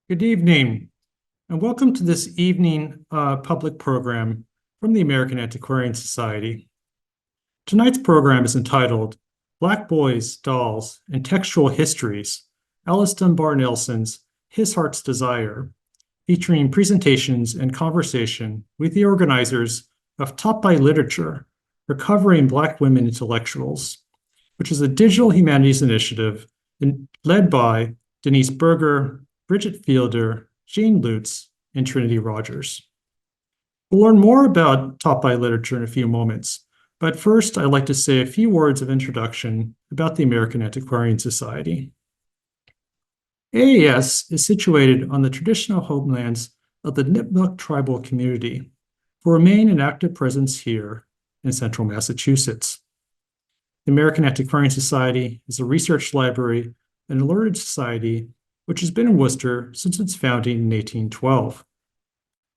Good evening, and welcome to this evening public program from the American Antiquarian Society. Tonight's program is entitled Black Boys, Dolls, and Textual Histories, Alice Dunbar-Nelson's His Heart's Desire, featuring presentations and conversation with the organizers of Taught by Literature, Recovering Black Women Intellectuals, which is a digital humanities initiative led by Denise Burgher, Brigitte Fielder, Jean Lutes, and Trinity Rogers. We'll learn more about Taught by Literature in a few moments, but first I'd like to say a few words of introduction about the American Antiquarian Society. AAS is situated on the traditional homelands of the Nipmuc tribal community, who remain an active presence here in central Massachusetts. The American Antiquarian Society is a research library and a learned society which has been in Worcester since its founding in 1812.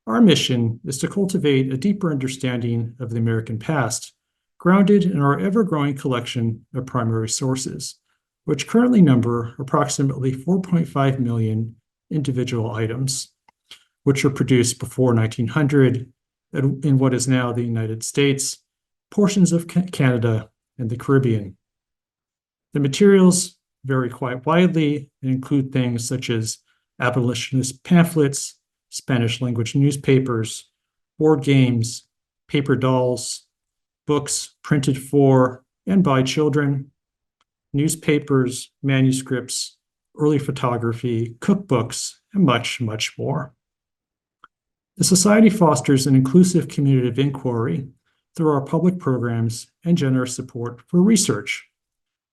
Our mission is to cultivate a deeper understanding of the American past, grounded in our ever-growing collection of primary sources, which currently number approximately 4.5 million individual items, which were produced before 1900 in what is now the United States, portions of Canada, and the Caribbean. The materials vary quite widely and include things such as abolitionist pamphlets, Spanish language newspapers, board games, paper dolls, books printed for and by children, newspapers, manuscripts, early photography, cookbooks, and much, much more. The Society fosters an inclusive community of inquiry through our public programs and generous support for research.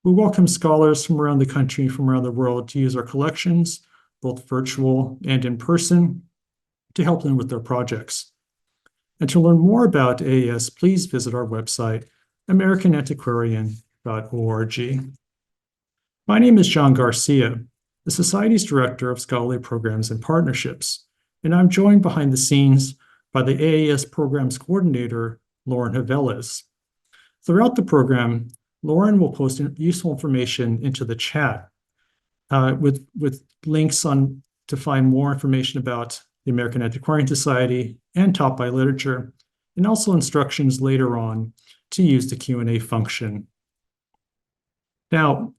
We welcome scholars from around the country, from around the world, to use our collections, both virtual and in person, to help them with their projects. And to learn more about AAS, please visit our website, americanantiquarian.org. My name is John Garcia, the Society's Director of Scholarly Programs and Partnerships, and I'm joined behind the scenes by the AAS Programs Coordinator, Lauren Haveles. Throughout the program, Lauren will post useful information into the chat with links to find more information about the American Antiquarian Society and Taught by Literature, and also instructions later on to use the Q&A function. Now,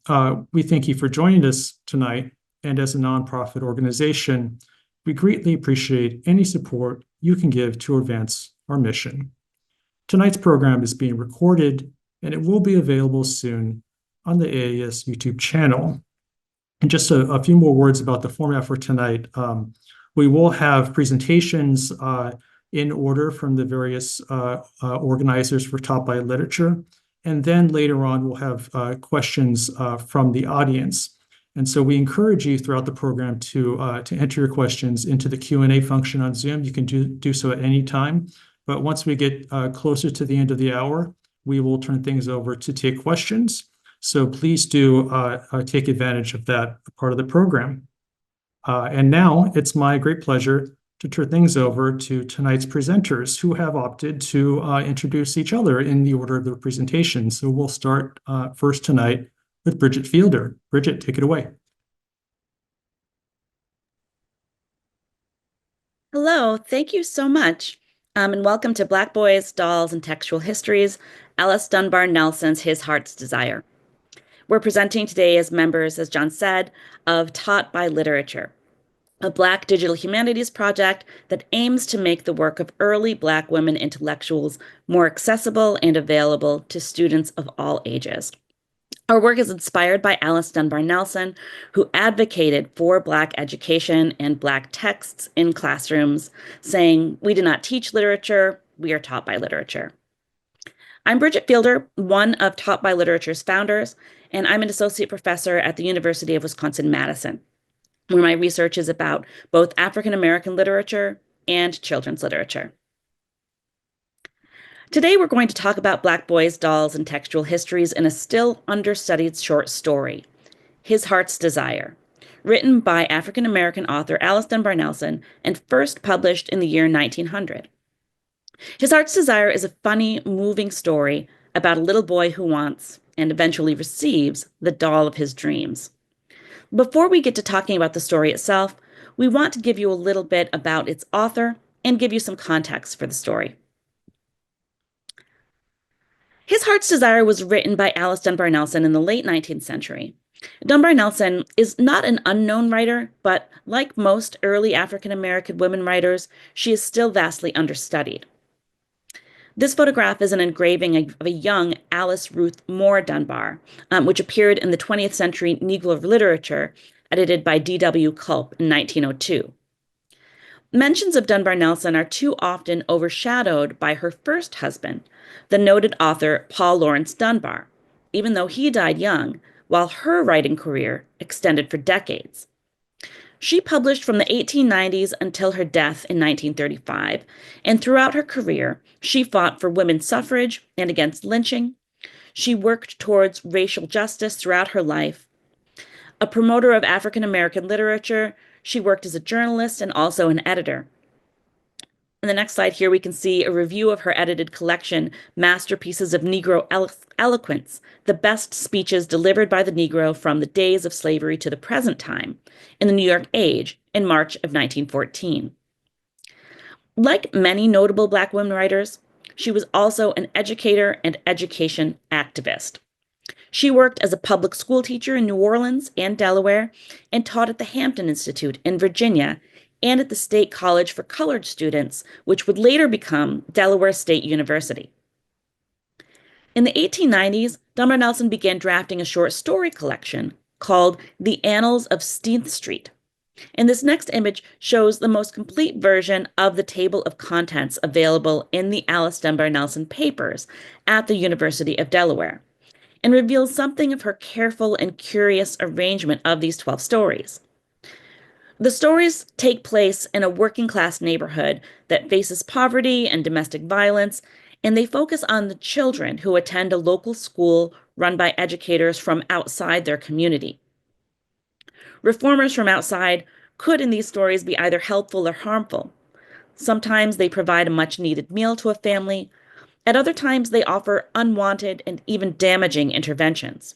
we thank you for joining us tonight, and as a nonprofit organization, we greatly appreciate any support you can give to advance our mission. Tonight's program is being recorded, and it will be available soon on the AAS YouTube channel. And just a few more words about the format for tonight. We will have presentations in order from the various organizers for Taught by Literature, and then later on we'll have questions from the audience. And so we encourage you throughout the program to enter your questions into the Q&A function on Zoom. You can do so at any time, but once we get closer to the end of the hour, we will turn things over to take questions. So please do take advantage of that part of the program. And now it's my great pleasure to turn things over to tonight's presenters, who have opted to introduce each other in the order of their presentation. So we'll start first tonight with Brigitte Fielder. Brigitte, take it away. Hello, thank you so much. And welcome to Black Boys, Dolls, and Textual Histories, Alice Dunbar-Nelson's His Heart's Desire. We're presenting today as members, as John said, of Taught by Literature, a Black digital humanities project that aims to make the work of early Black women intellectuals more accessible and available to students of all ages. Our work is inspired by Alice Dunbar-Nelson, who advocated for Black education and Black texts in classrooms, saying, "We do not teach literature, we are taught by literature." I'm Brigitte Fielder, one of Taught by Literature's founders, and I'm an associate professor at the University of Wisconsin-Madison, where my research is about both African-American literature and children's literature. Today, we're going to talk about Black Boys, Dolls, and Textual Histories in a still understudied short story, His Heart's Desire, written by African-American author Alice Dunbar-Nelson and first published in the year 1900. His Heart's Desire is a funny, moving story about a little boy who wants, and eventually receives, the doll of his dreams. Before we get to talking about the story itself, we want to give you a little bit about its author and give you some context for the story. His Heart's Desire was written by Alice Dunbar-Nelson in the late 19th century. Dunbar-Nelson is not an unknown writer, but like most early African-American women writers, she is still vastly understudied. This photograph is an engraving of a young Alice Ruth Moore Dunbar, which appeared in the 20th century Negro literature, edited by D.W. Culp in 1902. Mentions of Dunbar-Nelson are too often overshadowed by her first husband, the noted author Paul Laurence Dunbar, even though he died young, while her writing career extended for decades. She published from the 1890s until her death in 1935, and throughout her career, she fought for women's suffrage and against lynching. She worked towards racial justice throughout her life. A promoter of African American literature, she worked as a journalist and also an editor. In the next slide here, we can see a review of her edited collection, Masterpieces of Negro Eloquence, the best speeches delivered by the Negro from the days of slavery to the present time, in the New York Age in March of 1914. Like many notable Black women writers, she was also an educator and education activist. She worked as a public school teacher in New Orleans and Delaware and taught at the Hampton Institute in Virginia and at the State College for Colored Students, which would later become Delaware State University. In the 1890s, Dunbar-Nelson began drafting a short story collection called The Annals of 16th Street. And this next image shows the most complete version of the table of contents available in the Alice Dunbar-Nelson papers at the University of Delaware, and reveals something of her careful and curious arrangement of these 12 stories. The stories take place in a working-class neighborhood that faces poverty and domestic violence, and they focus on the children who attend a local school run by educators from outside their community. Reformers from outside could, in these stories, be either helpful or harmful. Sometimes they provide a much-needed meal to a family. At other times, they offer unwanted and even damaging interventions.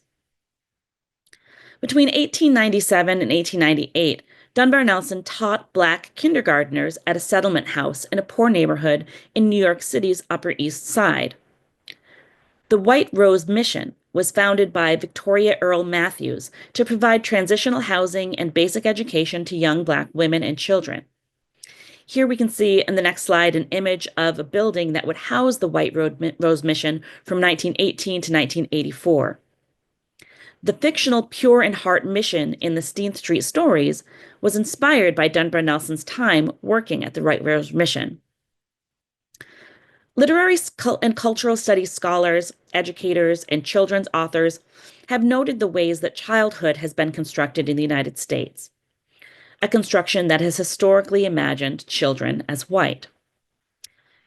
Between 1897 and 1898, Dunbar-Nelson taught Black kindergartners at a settlement house in a poor neighborhood in New York City's Upper East Side. The White Rose Mission was founded by Victoria Earle Matthews to provide transitional housing and basic education to young Black women and children. Here we can see in the next slide an image of a building that would house the White Rose Mission from 1918 to 1984. The fictional Pure in Heart mission in the 16th Street stories was inspired by Dunbar-Nelson's time working at the White Rose Mission. Literary and cultural studies scholars, educators, and children's authors have noted the ways that childhood has been constructed in the United States, a construction that has historically imagined children as white.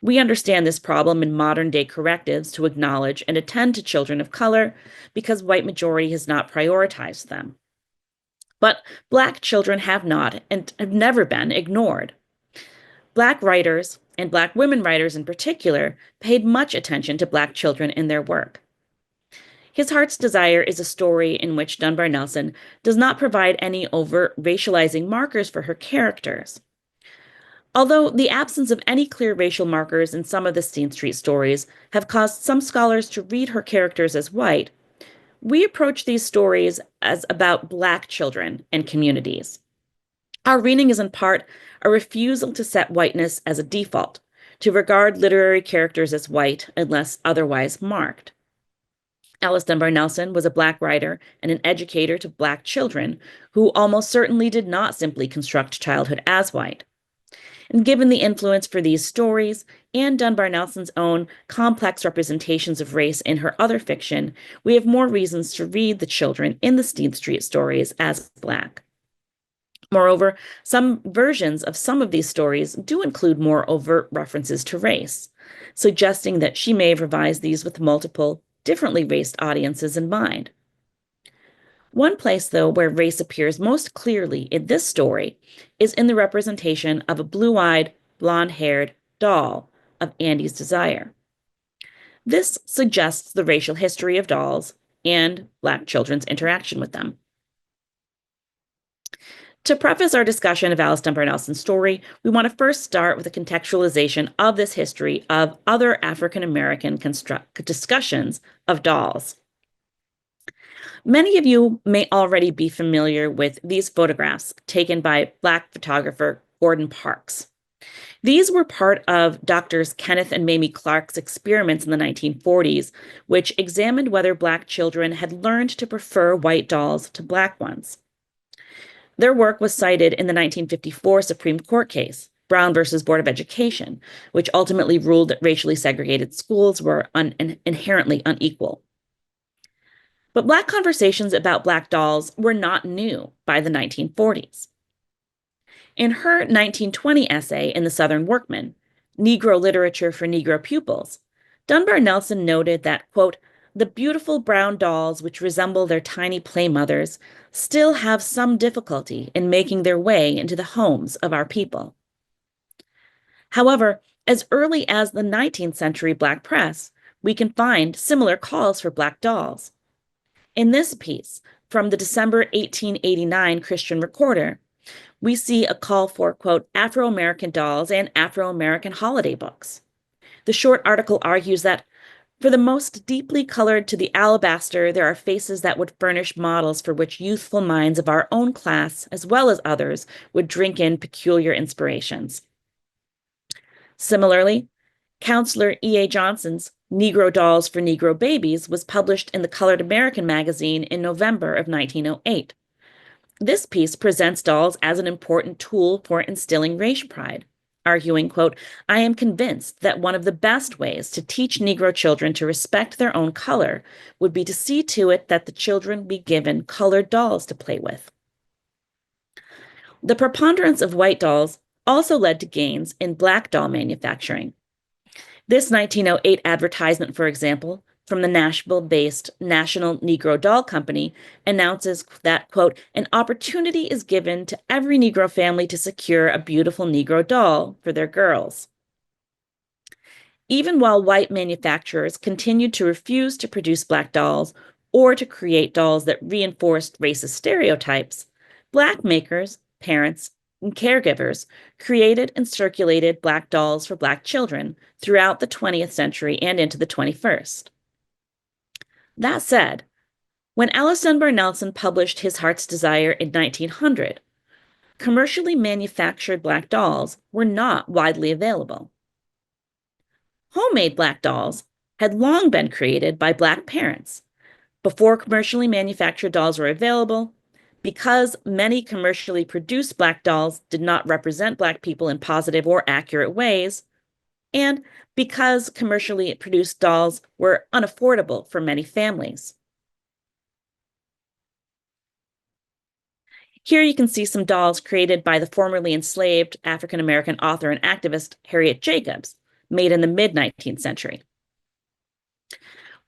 We understand this problem in modern-day correctives to acknowledge and attend to children of color because white majority has not prioritized them. But Black children have not and have never been ignored. Black writers, and Black women writers in particular, paid much attention to Black children in their work. His Heart's Desire is a story in which Dunbar-Nelson does not provide any overt racializing markers for her characters. Although the absence of any clear racial markers in some of the 16th Street stories have caused some scholars to read her characters as white, we approach these stories as about Black children and communities. Our reading is in part a refusal to set whiteness as a default, to regard literary characters as white unless otherwise marked. Alice Dunbar-Nelson was a Black writer and an educator to Black children who almost certainly did not simply construct childhood as white. And given the influence for these stories and Dunbar-Nelson's own complex representations of race in her other fiction, we have more reasons to read the children in the 16th Street stories as Black. Moreover, some versions of some of these stories do include more overt references to race, suggesting that she may have revised these with multiple, differently raced audiences in mind. One place, though, where race appears most clearly in this story is in the representation of a blue-eyed, blonde-haired doll of Andy's Desire. This suggests the racial history of dolls and Black children's interaction with them. To preface our discussion of Alice Dunbar-Nelson's story, we want to first start with a contextualization of this history of other African American discussions of dolls. Many of you may already be familiar with these photographs taken by Black photographer Gordon Parks. These were part of Doctors Kenneth and Mamie Clark's experiments in the 1940s, which examined whether Black children had learned to prefer white dolls to Black ones. Their work was cited in the 1954 Supreme Court case, Brown versus Board of Education, which ultimately ruled that racially segregated schools were inherently unequal. But Black conversations about Black dolls were not new by the 1940s. In her 1920 essay in the Southern Workman, Negro Literature for Negro Pupils, Dunbar-Nelson noted that, quote, the beautiful brown dolls which resemble their tiny play mothers still have some difficulty in making their way into the homes of our people. However, as early as the 19th century Black press, we can find similar calls for Black dolls. In this piece, from the December 1889 Christian Recorder, we see a call for, quote, Afro-American dolls and Afro-American holiday books. The short article argues that for the most deeply colored to the alabaster, there are faces that would furnish models for which youthful minds of our own class, as well as others, would drink in peculiar inspirations. Similarly, Counselor E.A. Johnson's Negro Dolls for Negro Babies was published in the Colored American magazine in November of 1908. This piece presents dolls as an important tool for instilling race pride, arguing, quote, I am convinced that one of the best ways to teach Negro children to respect their own color would be to see to it that the children be given colored dolls to play with. The preponderance of white dolls also led to gains in Black doll manufacturing. This 1908 advertisement, for example, from the Nashville-based National Negro Doll Company announces that, quote, an opportunity is given to every Negro family to secure a beautiful Negro doll for their girls. Even while white manufacturers continued to refuse to produce Black dolls or to create dolls that reinforced racist stereotypes, Black makers, parents, and caregivers created and circulated Black dolls for Black children throughout the 20th century and into the 21st. That said, when Alice Dunbar-Nelson published His Heart's Desire in 1900, commercially manufactured Black dolls were not widely available. Homemade Black dolls had long been created by Black parents. Before commercially manufactured dolls were available, because many commercially produced Black dolls did not represent Black people in positive or accurate ways, and because commercially produced dolls were unaffordable for many families. Here you can see some dolls created by the formerly enslaved African-American author and activist Harriet Jacobs, made in the mid-19th century.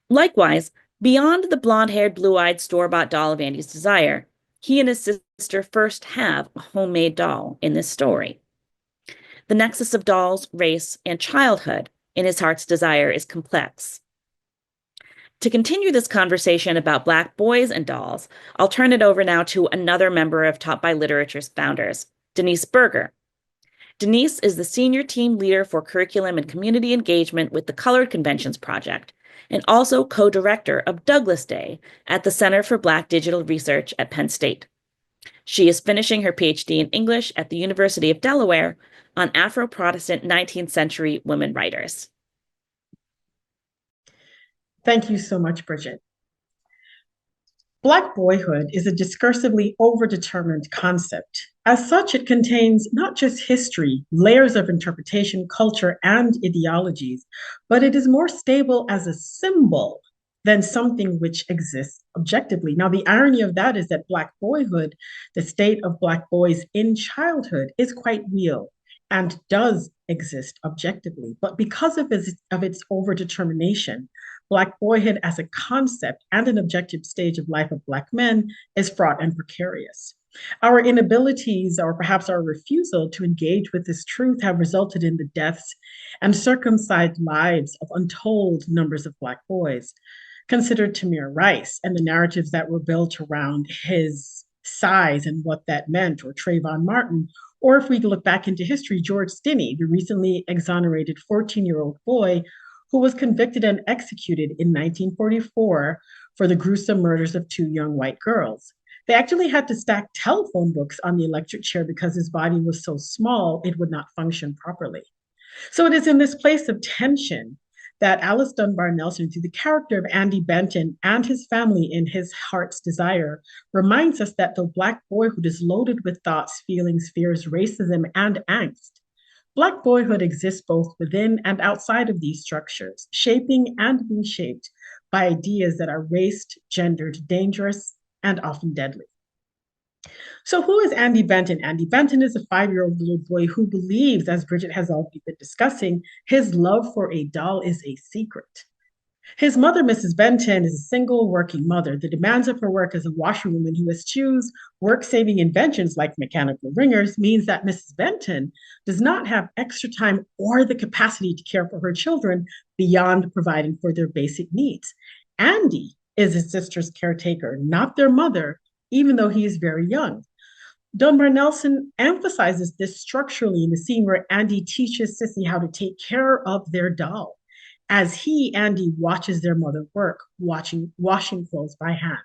Likewise, beyond the blonde-haired, blue-eyed, store-bought doll of Andy's Desire, he and his sister first have a homemade doll in this story. The nexus of dolls, race, and childhood in His Heart's Desire is complex. To continue this conversation about Black boys and dolls, I'll turn it over now to another member of Taught by Literature's founders, Denise Burgher. Denise is the senior team leader for curriculum and community engagement with the Colored Conventions Project, and also co-director of Douglas Day at the Center for Black Digital Research at Penn State. She is finishing her PhD in English at the University of Delaware on Afro-Protestant 19th century women writers. Thank you so much, Brigitte. Black boyhood is a discursively overdetermined concept. As such, it contains not just history, layers of interpretation, culture, and ideologies, but it is more stable as a symbol than something which exists objectively. Now, the irony of that is that Black boyhood, the state of Black boys in childhood, is quite real and does exist objectively. But because of its overdetermination, Black boyhood as a concept and an objective stage of life of Black men is fraught and precarious. Our inabilities, or perhaps our refusal to engage with this truth, have resulted in the deaths and circumcised lives of untold numbers of Black boys. Consider Tamir Rice and the narratives that were built around his size and what that meant, or Trayvon Martin, or if we look back into history, George Stinney, the recently exonerated 14-year-old boy who was convicted and executed in 1944 for the gruesome murders of two young white girls. They actually had to stack telephone books on the electric chair because his body was so small it would not function properly. So it is in this place of tension that Alice Dunbar-Nelson, through the character of Andy Benton and his family in His Heart's Desire, reminds us that the Black boyhood is loaded with thoughts, feelings, fears, racism, and angst. Black boyhood exists both within and outside of these structures, shaping and being shaped by ideas that are raced, gendered, dangerous, and often deadly. So who is Andy Benton? Andy Benton is a 5-year-old little boy who believes, as Brigitte has already been discussing, his love for a doll is a secret. His mother, Mrs. Benton, is a single working mother. The demands of her work as a washerwoman who eschews work-saving inventions like mechanical wringers means that Mrs. Benton does not have extra time or the capacity to care for her children beyond providing for their basic needs. Andy is his sister's caretaker, not their mother, even though he is very young. Dunbar-Nelson emphasizes this structurally in the scene where Andy teaches Sissy how to take care of their doll, as he, Andy, watches their mother work, washing clothes by hand.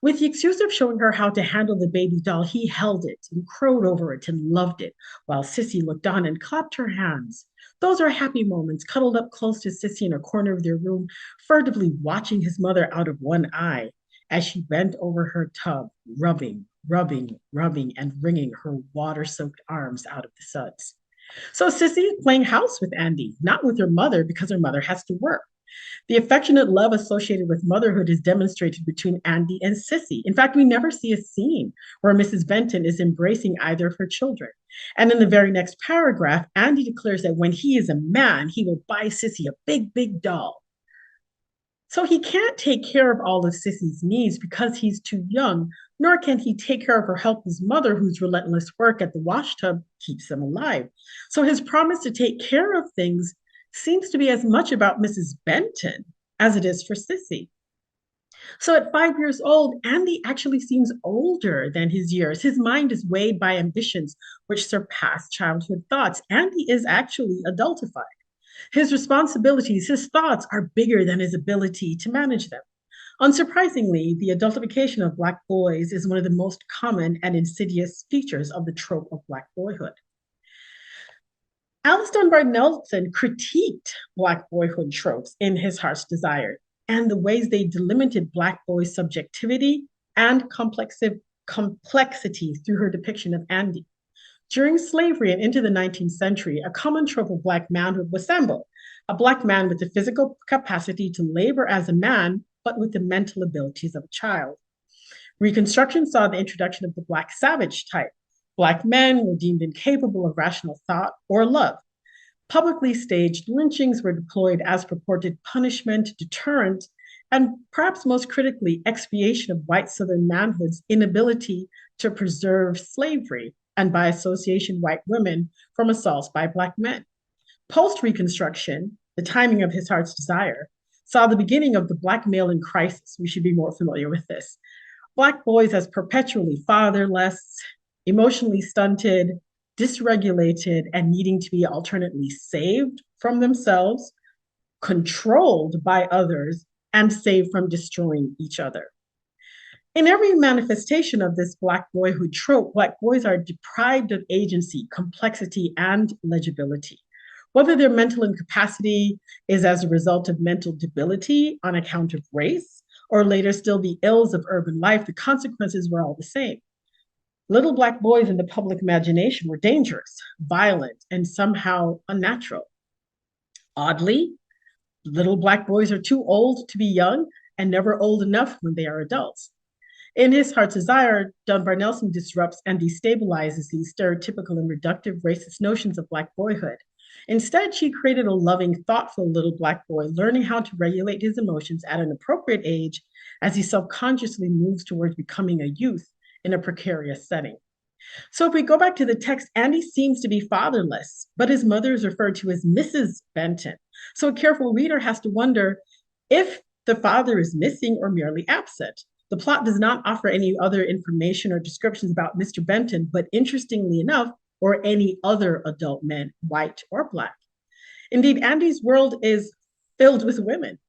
With the excuse of showing her how to handle the baby doll, he held it and crowed over it and loved it, while Sissy looked on and clapped her hands. Those are happy moments, cuddled up close to Sissy in a corner of their room, furtively watching his mother out of one eye as she bent over her tub, rubbing, and wringing her water-soaked arms out of the suds. So Sissy is playing house with Andy, not with her mother, because her mother has to work. The affectionate love associated with motherhood is demonstrated between Andy and Sissy. In fact, we never see a scene where Mrs. Benton is embracing either of her children. And in the very next paragraph, Andy declares that when he is a man, he will buy Sissy a big doll. So he can't take care of all of Sissy's needs because he's too young, nor can he take care of her helpless mother whose relentless work at the washtub keeps him alive. So his promise to take care of things seems to be as much about Mrs. Benton as it is for Sissy. So at 5 years old, Andy actually seems older than his years. His mind is weighed by ambitions which surpass childhood thoughts. Andy is actually adultified. His responsibilities, his thoughts are bigger than his ability to manage them. Unsurprisingly, the adultification of Black boys is one of the most common and insidious features of the trope of Black boyhood. Alice Dunbar-Nelson critiqued Black boyhood tropes in His Heart's Desire and the ways they delimited Black boys' subjectivity and complexity through her depiction of Andy. During slavery and into the 19th century, a common trope of Black manhood was Sambo, a Black man with the physical capacity to labor as a man, but with the mental abilities of a child. Reconstruction saw the introduction of the Black savage type. Black men were deemed incapable of rational thought or love. Publicly staged lynchings were deployed as purported punishment, deterrent, and perhaps most critically, expiation of white Southern manhood's inability to preserve slavery, and by association, white women from assaults by Black men. Post-Reconstruction, the timing of His Heart's Desire, saw the beginning of the Black male in crisis. We should be more familiar with this. Black boys as perpetually fatherless, emotionally stunted, dysregulated, and needing to be alternately saved from themselves, controlled by others, and saved from destroying each other. In every manifestation of this Black boyhood trope, Black boys are deprived of agency, complexity, and legibility. Whether their mental incapacity is as a result of mental debility on account of race, or later still the ills of urban life, the consequences were all the same. Little Black boys in the public imagination were dangerous, violent, and somehow unnatural. Oddly, little Black boys are too old to be young and never old enough when they are adults. In His Heart's Desire, Dunbar-Nelson disrupts and destabilizes these stereotypical and reductive racist notions of Black boyhood. Instead, she created a loving, thoughtful little Black boy, learning how to regulate his emotions at an appropriate age as he self-consciously moves towards becoming a youth in a precarious setting. So if we go back to the text, Andy seems to be fatherless, but his mother is referred to as Mrs. Benton. So a careful reader has to wonder if the father is missing or merely absent. The plot does not offer any other information or descriptions about Mr. Benton, but interestingly enough, or any other adult men, white or Black. Indeed, Andy's world is filled with women.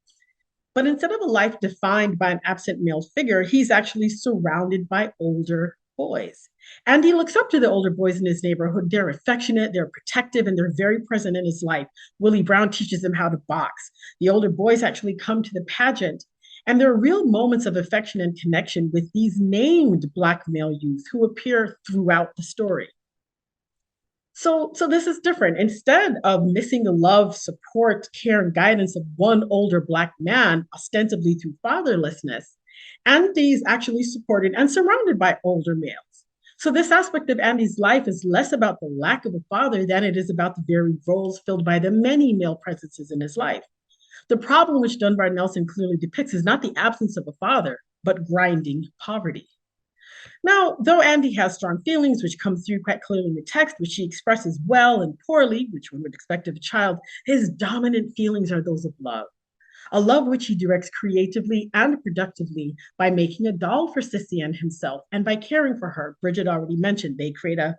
But instead of a life defined by an absent male figure, he's actually surrounded by older boys. And he looks up to the older boys in his neighborhood. They're affectionate, they're protective, and they're very present in his life. Willie Brown teaches him how to box. The older boys actually come to the pageant. And there are real moments of affection and connection with these named Black male youth who appear throughout the story. So this is different. Instead of missing the love, support, care, and guidance of one older Black man, ostensibly through fatherlessness, Andy's actually supported and surrounded by older males. So this aspect of Andy's life is less about the lack of a father than it is about the very roles filled by the many male presences in his life. The problem which Dunbar-Nelson clearly depicts is not the absence of a father, but grinding poverty. Now, though Andy has strong feelings, which come through quite clearly in the text, which he expresses well and poorly, which one would expect of a child, his dominant feelings are those of love. A love which he directs creatively and productively by making a doll for Sissy and himself, and by caring for her. Brigitte already mentioned they create a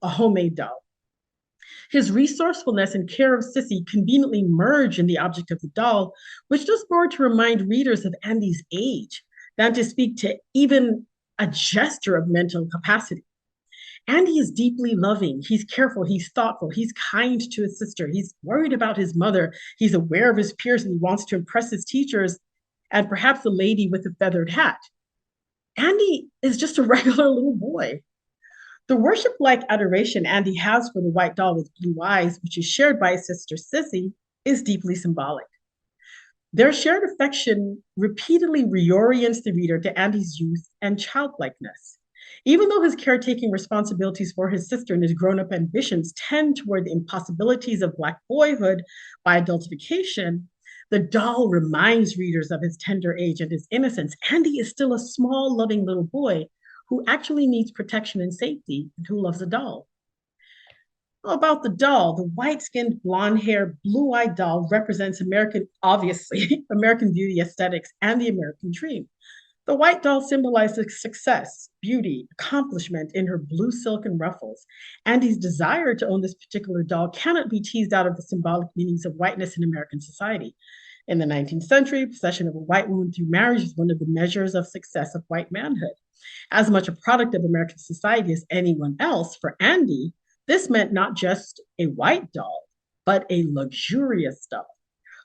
homemade doll. His resourcefulness and care of Sissy conveniently merge in the object of the doll, which does more to remind readers of Andy's age than to speak to even a gesture of mental capacity. Andy is deeply loving. He's careful. He's thoughtful. He's kind to his sister. He's worried about his mother. He's aware of his peers and he wants to impress his teachers and perhaps the lady with the feathered hat. Andy is just a regular little boy. The worship-like adoration Andy has for the white doll with blue eyes, which is shared by his sister Sissy, is deeply symbolic. Their shared affection repeatedly reorients the reader to Andy's youth and childlikeness. Even though his caretaking responsibilities for his sister and his grown-up ambitions tend toward the impossibilities of Black boyhood by adultification, the doll reminds readers of his tender age and his innocence. Andy is still a small, loving little boy who actually needs protection and safety and who loves a doll. About the doll, the white-skinned, blonde-haired, blue-eyed doll represents obviously, American beauty aesthetics and the American dream. The white doll symbolizes success, beauty, accomplishment in her blue silk and ruffles. Andy's desire to own this particular doll cannot be teased out of the symbolic meanings of whiteness in American society. In the 19th century, possession of a white woman through marriage is one of the measures of success of white manhood. As much a product of American society as anyone else, for Andy, this meant not just a white doll, but a luxurious doll.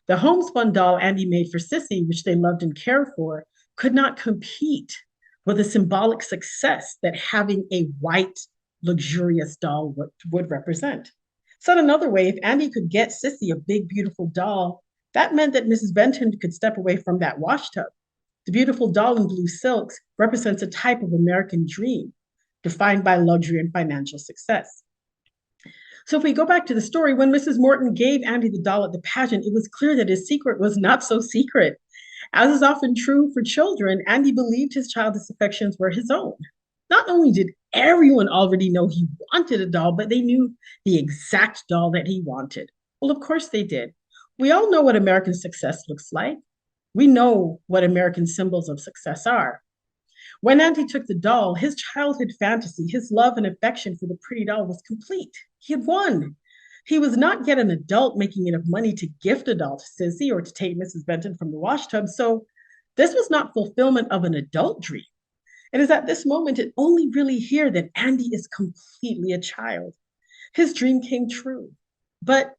The homespun doll Andy made for Sissy, which they loved and cared for, could not compete with the symbolic success that having a white, luxurious doll would represent. Said another way, if Andy could get Sissy a big, beautiful doll, that meant that Mrs. Benton could step away from that washtub. The beautiful doll in blue silks represents a type of American dream defined by luxury and financial success. So if we go back to the story, when Mrs. Morton gave Andy the doll at the pageant, it was clear that his secret was not so secret. As is often true for children, Andy believed his childish affections were his own. Not only did everyone already know he wanted a doll, but they knew the exact doll that he wanted. Well, of course they did. We all know what American success looks like. We know what American symbols of success are. When Andy took the doll, his childhood fantasy, his love and affection for the pretty doll was complete. He had won. He was not yet an adult making enough money to gift a doll to Sissy or to take Mrs. Benton from the washtub, so this was not fulfillment of an adult dream. It is at this moment and only really here that Andy is completely a child. His dream came true. But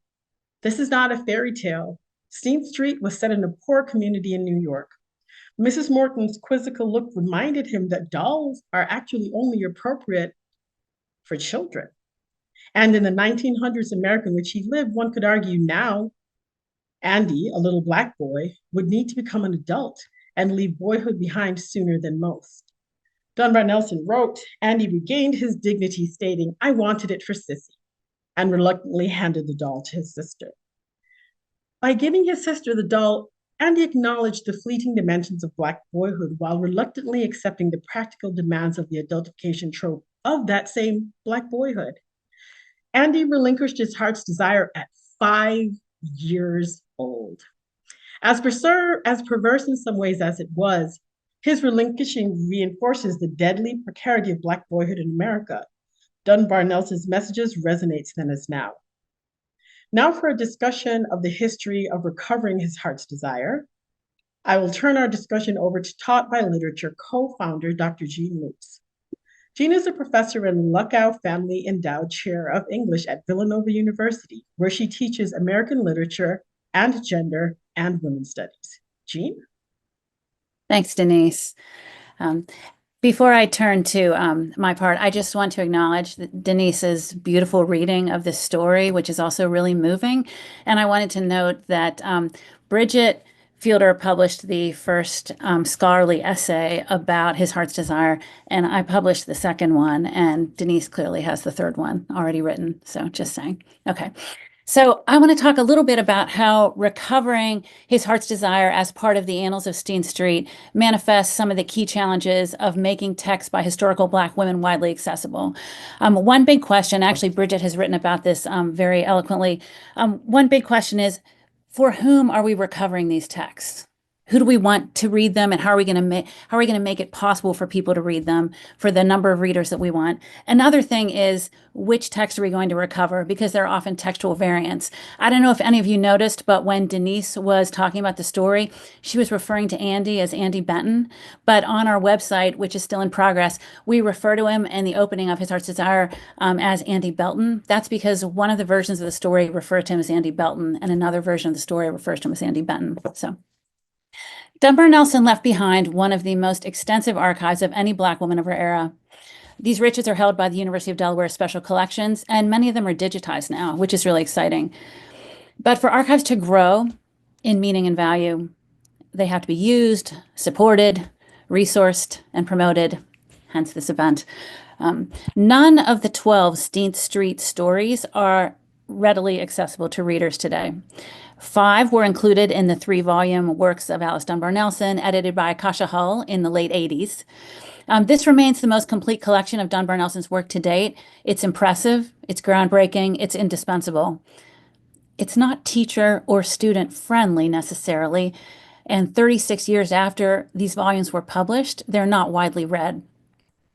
this is not a fairy tale. Steen Street was set in a poor community in New York. Mrs. Morton's quizzical look reminded him that dolls are actually only appropriate for children. And in the 1900s America in which he lived, one could argue now, Andy, a little Black boy, would need to become an adult and leave boyhood behind sooner than most. Dunbar-Nelson wrote, Andy regained his dignity, stating, I wanted it for Sissy, and reluctantly handed the doll to his sister. By giving his sister the doll, Andy acknowledged the fleeting dimensions of Black boyhood while reluctantly accepting the practical demands of the adultification trope of that same Black boyhood. Andy relinquished his heart's desire at 5 years old. As perverse in some ways as it was, His relinquishing reinforces the deadly precarity of Black boyhood in America. Dunbar-Nelson's messages resonates then as now. Now for a discussion of the history of recovering his heart's desire, I will turn our discussion over to Taught by Literature co-founder, Dr. Jean Lutes. Jean is a professor in Luckow Family Endowed Chair of English at Villanova University, where she teaches American literature and gender and women's studies. Jean? Thanks, Denise. Before I turn to my part, I just want to acknowledge Denise's beautiful reading of this story, which is also really moving. And I wanted to note that Brigitte Fielder published the first scholarly essay about his heart's desire, and I published the second one, and Denise clearly has the third one already written. So just saying. Okay. So I want to talk a little bit about how recovering his heart's desire as part of the Annals of Steen Street manifests some of the key challenges of making text by historical Black women widely accessible. One big question, actually Brigitte has written about this very eloquently. One big question is, for whom are we recovering these texts? Who do we want to read them, and how are we going to make it possible for people to read them for the number of readers that we want? Another thing is, which text are we going to recover? Because there are often textual variants. I don't know if any of you noticed, but when Denise was talking about the story, she was referring to Andy as Andy Benton. But on our website, which is still in progress, we refer to him in the opening of His Heart's Desire as Andy Belton. That's because one of the versions of the story referred to him as Andy Belton, and another version of the story refers to him as Andy Benton. So Dunbar-Nelson left behind one of the most extensive archives of any Black woman of her era. These riches are held by the University of Delaware Special Collections, and many of them are digitized now, which is really exciting. But for archives to grow in meaning and value, they have to be used, supported, resourced, and promoted, hence this event. None of the 12 Steen Street stories are readily accessible to readers today. 5 were included in the 3-volume works of Alice Dunbar-Nelson, edited by Akasha Hull in the late 80s. This remains the most complete collection of Dunbar-Nelson's work to date. It's impressive, it's groundbreaking, it's indispensable. It's not teacher or student friendly necessarily, and 36 years after these volumes were published, they're not widely read.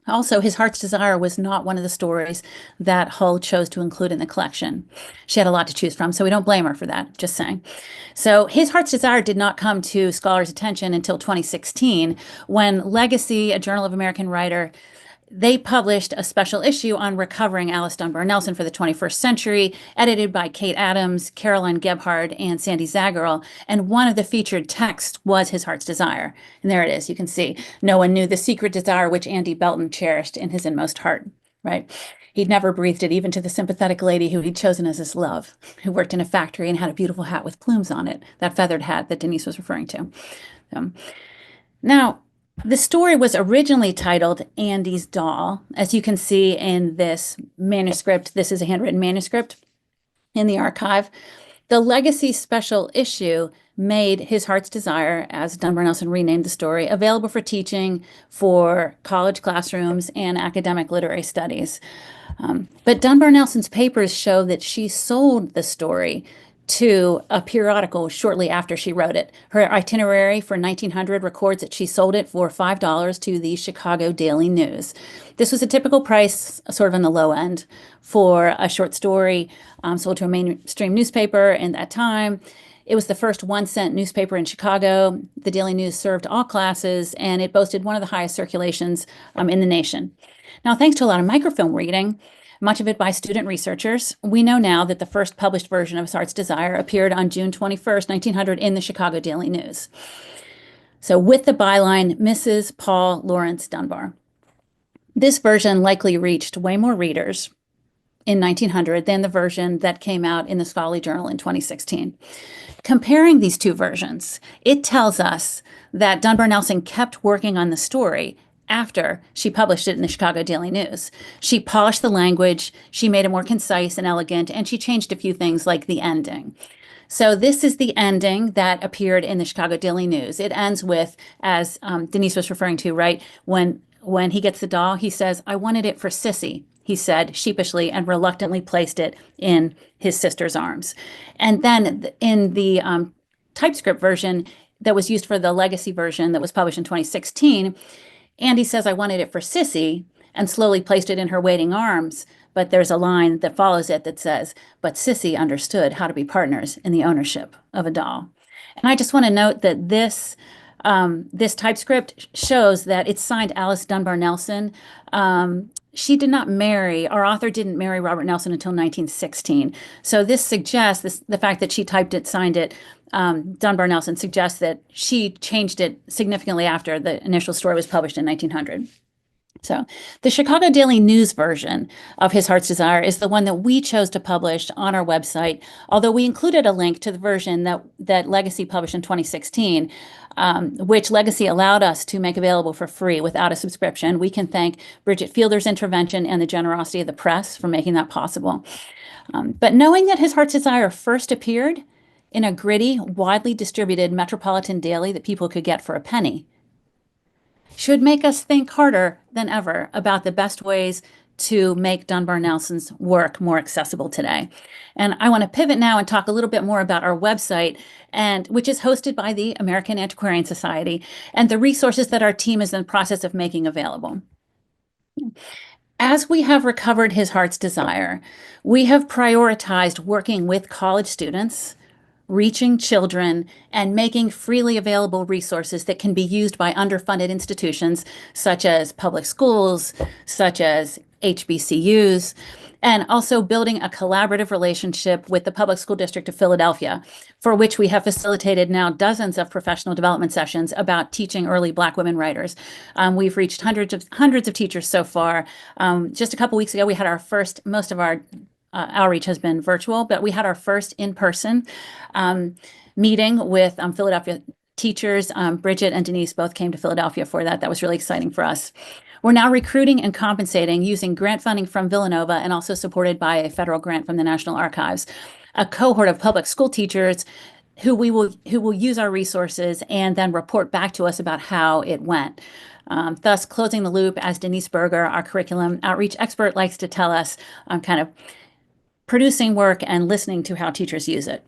Also, His Heart's Desire was not one of the stories that Hull chose to include in the collection. She had a lot to choose from, so we don't blame her for that, just saying. So His Heart's Desire did not come to scholars' attention until 2016, when Legacy, a Journal of American Writer, they published a special issue on recovering Alice Dunbar-Nelson for the 21st century, edited by Kate Adams, Caroline Gebhard, and Sandy Zagerl. And one of the featured texts was His Heart's Desire. And there it is. You can see, no one knew the secret desire which Andy Belton cherished in his inmost heart, right? He'd never breathed it even to the sympathetic lady who he'd chosen as his love, who worked in a factory and had a beautiful hat with plumes on it, that feathered hat that Denise was referring to. Now, the story was originally titled Andy's Doll. As you can see in this manuscript, this is a handwritten manuscript in the archive. The Legacy special issue made His Heart's Desire, as Dunbar-Nelson renamed the story, available for teaching for college classrooms and academic literary studies. But Dunbar-Nelson's papers show that she sold the story to a periodical shortly after she wrote it. Her itinerary for 1900 records that she sold it for $5 to the Chicago Daily News. This was a typical price, sort of on the low end, for a short story sold to a mainstream newspaper. And at that time, it was the first 1-cent newspaper in Chicago. The Daily News served all classes, and it boasted one of the highest circulations in the nation. Now, thanks to a lot of microfilm reading, much of it by student researchers, we know now that the first published version of His Heart's Desire appeared on June 21st, 1900 in the Chicago Daily News. So with the byline, Mrs. Paul Lawrence Dunbar. This version likely reached way more readers in 1900 than the version that came out in the Scholarly Journal in 2016. Comparing these two versions, it tells us that Dunbar-Nelson kept working on the story after she published it in the Chicago Daily News. She polished the language, she made it more concise and elegant, and she changed a few things like the ending. So this is the ending that appeared in the Chicago Daily News. It ends with, as Denise was referring to, right, when he gets the doll, he says, "I wanted it for Sissy," he said sheepishly, and reluctantly placed it in his sister's arms. And then in the typescript version, that was used for the legacy version that was published in 2016. Andy says, I wanted it for Sissy, and slowly placed it in her waiting arms. But there's a line that follows it that says, but Sissy understood how to be partners in the ownership of a doll. And I just want to note that this typescript shows that it's signed Alice Dunbar-Nelson. She did not marry, our author didn't marry Robert Nelson until 1916. So this suggests, the fact that she typed it, signed it, Dunbar-Nelson, suggests that she changed it significantly after the initial story was published in 1900. So the Chicago Daily News version of His Heart's Desire is the one that we chose to publish on our website, although we included a link to the version that Legacy published in 2016, which Legacy allowed us to make available for free without a subscription. We can thank Brigitte Fielder's intervention and the generosity of the press for making that possible. But knowing that His Heart's Desire first appeared in a gritty, widely distributed metropolitan daily that people could get for a penny should make us think harder than ever about the best ways to make Dunbar-Nelson's work more accessible today. And I want to pivot now and talk a little bit more about our website, which is hosted by the American Antiquarian Society, and the resources that our team is in the process of making available. As we have recovered His Heart's Desire, we have prioritized working with college students, reaching children, and making freely available resources that can be used by underfunded institutions such as public schools, such as HBCUs, and also building a collaborative relationship with the Public School District of Philadelphia, for which we have facilitated now dozens of professional development sessions about teaching early Black women writers. We've reached hundreds of teachers so far. Just a couple weeks ago, we had our first, most of our outreach has been virtual, but we had our first in-person meeting with Philadelphia teachers. Brigitte and Denise both came to Philadelphia for that. That was really exciting for us. We're now recruiting and compensating using grant funding from Villanova and also supported by a federal grant from the National Archives, a cohort of public school teachers who will use our resources and then report back to us about how it went. Thus closing the loop, as Denise Burgher, our curriculum outreach expert, likes to tell us, kind of producing work and listening to how teachers use it.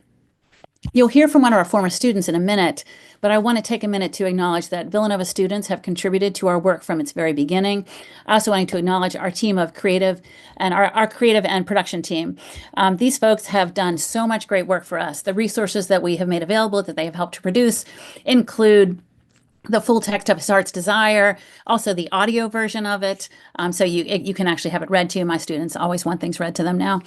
You'll hear from one of our former students in a minute, but I want to take a minute to acknowledge that Villanova students have contributed to our work from its very beginning. I also want to acknowledge our team of creative and our creative and production team. These folks have done so much great work for us. The resources that we have made available that they have helped to produce include the full text of His Heart's Desire, also the audio version of it, so you can actually have it read to you. My students always want things read to them now.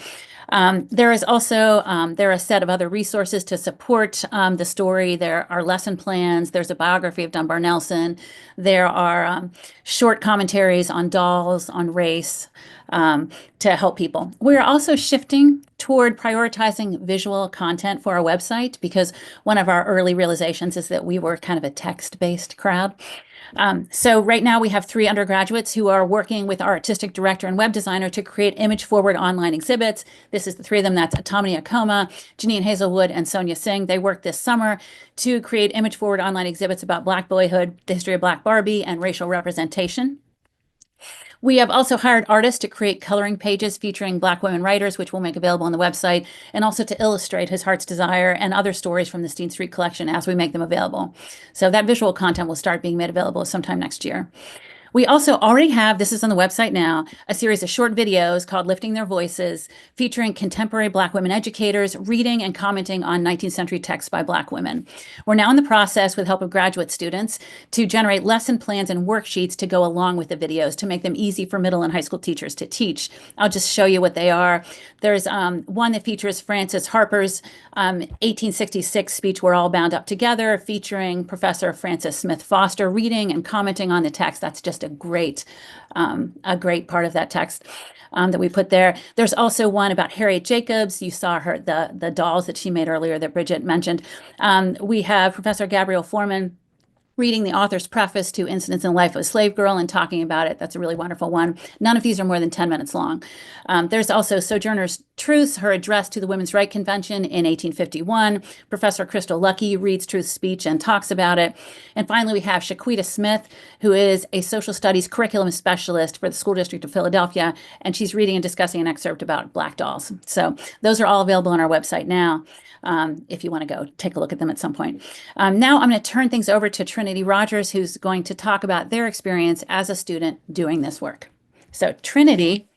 There is also, there are a set of other resources to support the story. There are lesson plans. There's a biography of Dunbar-Nelson. There are short commentaries on dolls, on race, to help people. We're also shifting toward prioritizing visual content for our website because one of our early realizations is that we were kind of a text-based crowd. So right now we have 3 undergraduates who are working with our artistic director and web designer to create image-forward online exhibits. This is the 3 of them. That's Atomini Akoma, Janine Hazelwood, and Sonia Singh. They worked this summer to create image-forward online exhibits about Black boyhood, the history of Black Barbie, and racial representation. We have also hired artists to create coloring pages featuring Black women writers, which we'll make available on the website, and also to illustrate His Heart's Desire and other stories from the Steen Street collection as we make them available. So that visual content will start being made available sometime next year. We also already have, this is on the website now, a series of short videos called Lifting Their Voices, featuring contemporary Black women educators reading and commenting on 19th century texts by Black women. We're now in the process, with help of graduate students, to generate lesson plans and worksheets to go along with the videos to make them easy for middle and high school teachers to teach. I'll just show you what they are. There's one that features Frances Harper's 1866 speech, We're All Bound Up Together, featuring Professor Frances Smith Foster reading and commenting on the text. That's just a great part of that text that we put there. There's also one about Harriet Jacobs. You saw her, the dolls that she made earlier that Brigitte mentioned. We have Professor Gabrielle Foreman reading the author's preface to Incidents in the Life of a Slave Girl and talking about it. That's a really wonderful one. None of these are more than 10 minutes long. There's also Sojourner's Truths, her address to the Women's Rights Convention in 1851. Professor Crystal Lucky reads Truth's speech and talks about it. And finally, we have Shaquita Smith, who is a social studies curriculum specialist for the School District of Philadelphia, and she's reading and discussing an excerpt about Black dolls. So those are all available on our website now, if you want to go take a look at them at some point. Now I'm going to turn things over to Trinity Rogers, who's going to talk about their experience as a student doing this work. So Trinity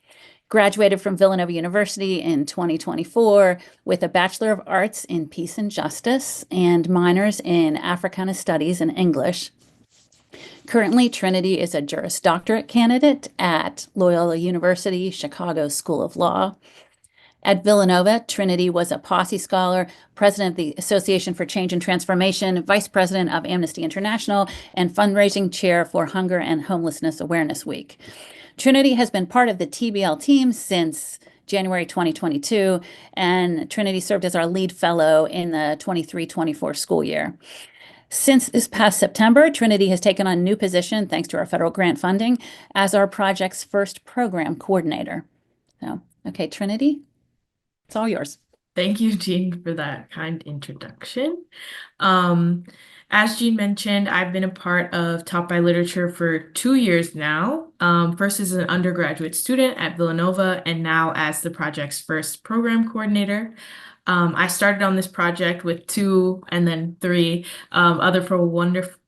graduated from Villanova University in 2024 with a Bachelor of Arts in Peace and Justice and minors in Africana Studies and English. Currently, Trinity is a Juris Doctorate candidate at Loyola University Chicago School of Law. At Villanova, Trinity was a Posse Scholar, president of the Association for Change and Transformation, vice president of Amnesty International, and fundraising chair for Hunger and Homelessness Awareness Week. Trinity has been part of the TBL team since January 2022, and Trinity served as our lead fellow in the 23-24 school year. Since this past September, Trinity has taken on a new position, thanks to our federal grant funding, as our project's first program coordinator. So, okay, Trinity, it's all yours. Thank you, Jean, for that kind introduction. As Jean mentioned, I've been a part of Taught by Literature for 2 years now, first as an undergraduate student at Villanova and now as the project's first program coordinator. I started on this project with 2 and then 3 other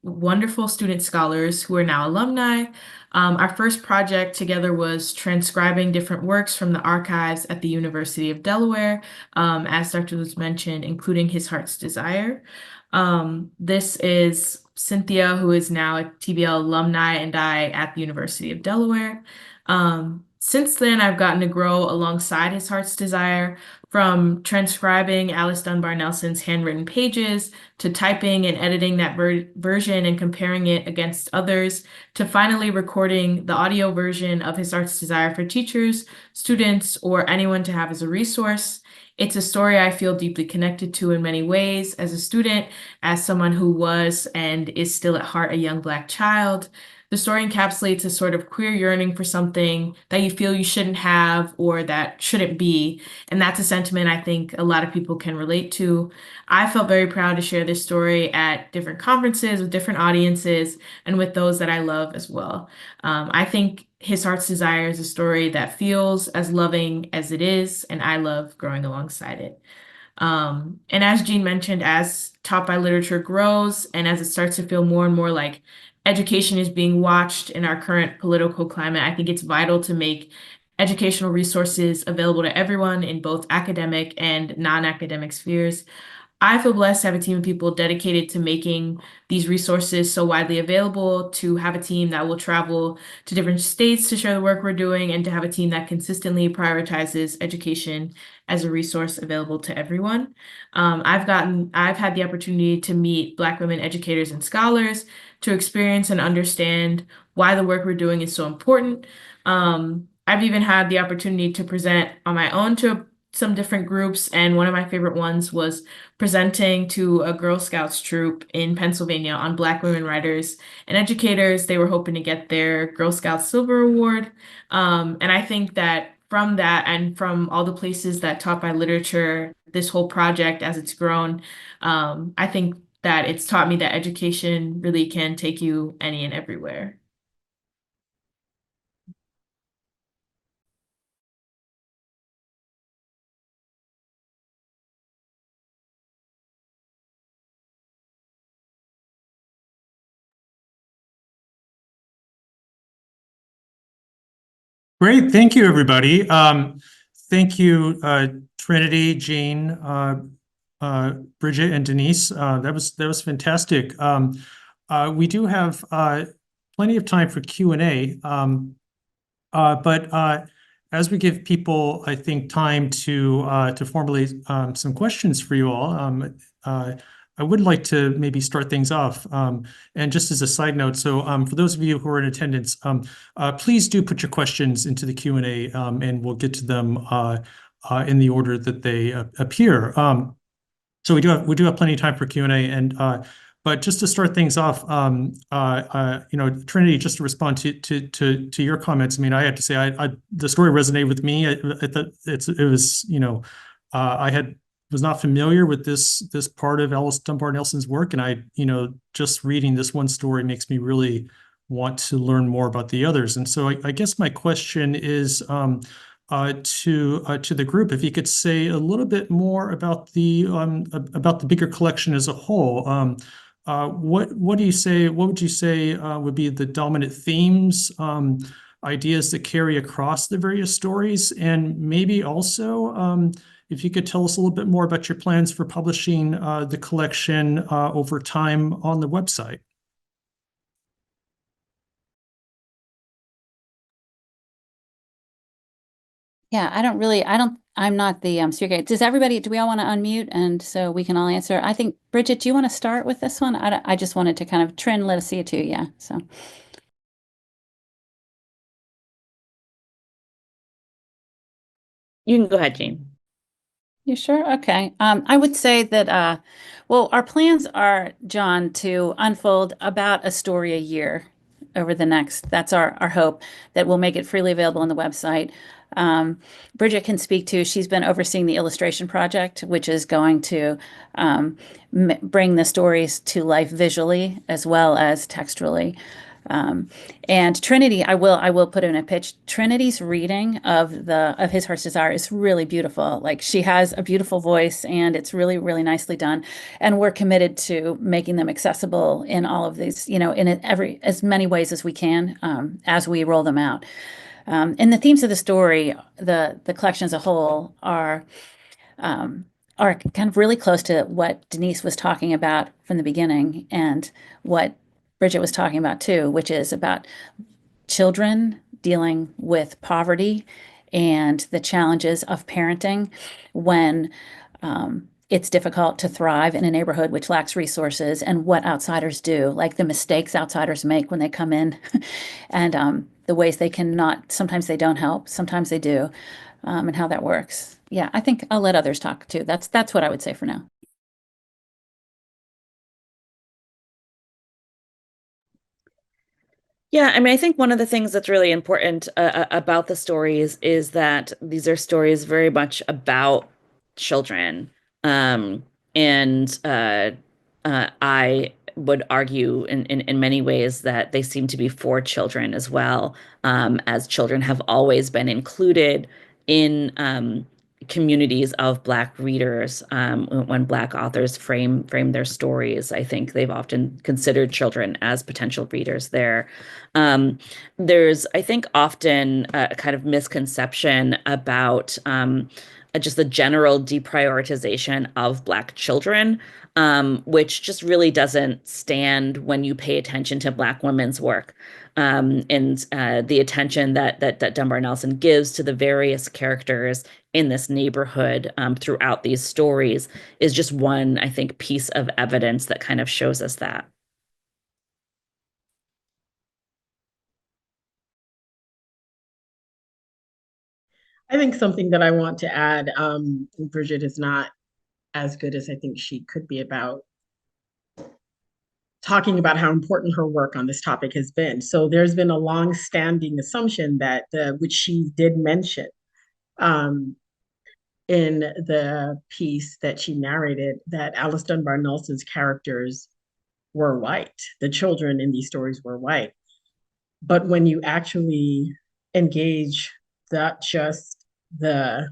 wonderful student scholars who are now alumni. Our first project together was transcribing different works from the archives at the University of Delaware, as Dr. Lutes mentioned, including His Heart's Desire. This is Cynthia, who is now a TBL alumni, and I at the University of Delaware. Since then, I've gotten to grow alongside His Heart's Desire, from transcribing Alice Dunbar-Nelson's handwritten pages, to typing and editing that version and comparing it against others, to finally recording the audio version of His Heart's Desire for teachers, students, or anyone to have as a resource. It's a story I feel deeply connected to in many ways as a student, as someone who was and is still at heart a young Black child. The story encapsulates a sort of queer yearning for something that you feel you shouldn't have or that shouldn't be. And that's a sentiment I think a lot of people can relate to. I felt very proud to share this story at different conferences with different audiences and with those that I love as well. I think His Heart's Desire is a story that feels as loving as it is, and I love growing alongside it. And as Jean mentioned, as Taught by Literature grows and as it starts to feel more and more like education is being watched in our current political climate, I think it's vital to make educational resources available to everyone in both academic and non-academic spheres. I feel blessed to have a team of people dedicated to making these resources so widely available, to have a team that will travel to different states to share the work we're doing, and to have a team that consistently prioritizes education as a resource available to everyone. I've had the opportunity to meet Black women educators and scholars, to experience and understand why the work we're doing is so important. I've even had the opportunity to present on my own to some different groups, and one of my favorite ones was presenting to a Girl Scouts troop in Pennsylvania on Black women writers and educators. They were hoping to get their Girl Scouts Silver Award. And I think that from that and from all the places that Taught by Literature, this whole project as it's grown, I think that it's taught me that education really can take you any and everywhere. Great, thank you, everybody. Thank you, Trinity, Jean, Brigitte, and Denise. That was fantastic. We do have plenty of time for Q&A, but as we give people, I think, time to formulate some questions for you all, I would like to maybe start things off. And just as a side note, so for those of you who are in attendance, please do put your questions into the Q&A, and we'll get to them in the order that they appear. So we do have plenty of time for Q&A, and But just to start things off, Trinity, just to respond to your comments, I mean, I have to say, the story resonated with me. I thought it was, I was not familiar with this part of Alice Dunbar-Nelson's work, and just reading this one story makes me really want to learn more about the others. And so I guess my question is to the group, if you could say a little bit more about the bigger collection as a whole. What would you say would be the dominant themes, ideas that carry across the various stories, and maybe also if you could tell us a little bit more about your plans for publishing the collection over time on the website. Yeah, I'm not the speaker. Do we all want to unmute and so we can all answer? I think, Brigitte, do you want to start with this one? I just wanted to kind of, Trin, let us see it too. Yeah, so. You can go ahead, Jean. You sure? Okay. I would say that, well, our plans are, John, to unfold about a story a year over the next, that's our hope, that we'll make it freely available on the website. Brigitte can speak to, she's been overseeing the illustration project, which is going to bring the stories to life visually as well as textually. And Trinity, I will put in a pitch. Trinity's reading of His Heart's Desire is really beautiful. Like, she has a beautiful voice, and it's really, really nicely done. And we're committed to making them accessible in all of these, in as many ways as we can as we roll them out. And the themes of the story, the collection as a whole, are kind of really close to what Denise was talking about from the beginning, and what Brigitte was talking about too, which is about children dealing with poverty and the challenges of parenting when it's difficult to thrive in a neighborhood which lacks resources, and what outsiders do, like the mistakes outsiders make when they come in, and the ways they cannot, sometimes they don't help, sometimes they do, and how that works. Yeah, I think I'll let others talk too. That's what I would say for now. Yeah, I mean, I think one of the things that's really important about the stories is that these are stories very much about children. And I would argue in many ways that they seem to be for children as well, as children have always been included in communities of Black readers. When Black authors frame their stories, I think they've often considered children as potential readers there. There's, I think, often a kind of misconception about just the general deprioritization of Black children, which just really doesn't stand when you pay attention to Black women's work. And the attention that Dunbar-Nelson gives to the various characters in this neighborhood throughout these stories is just one, I think, piece of evidence that kind of shows us that. I think something that I want to add, Brigitte is not as good as I think she could be about talking about how important her work on this topic has been. So there's been a long-standing assumption that, which she did mention in the piece that she narrated, that Alice Dunbar-Nelson's characters were white. The children in these stories were white. But when you actually engage not just the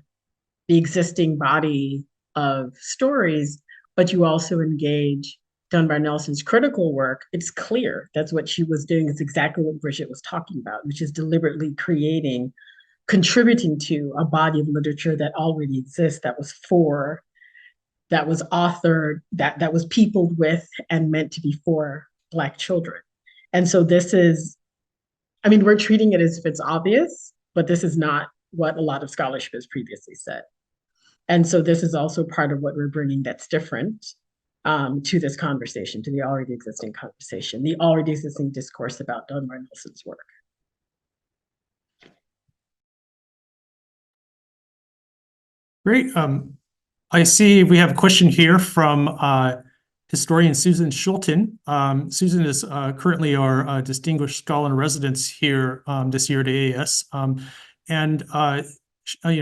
existing body of stories, but you also engage Dunbar-Nelson's critical work, it's clear that's what she was doing. It's exactly what Brigitte was talking about, which is deliberately contributing to a body of literature that already exists, that was authored, that was peopled with and meant to be for Black children. And so this is, I mean, we're treating it as if it's obvious, but this is not what a lot of scholarship has previously said. And so this is also part of what we're bringing that's different to this conversation, to the already existing conversation, the already existing discourse about Dunbar-Nelson's work. Great. I see we have a question here from historian Susan Schulten. Susan is currently our distinguished scholar in residence here this year at AAS.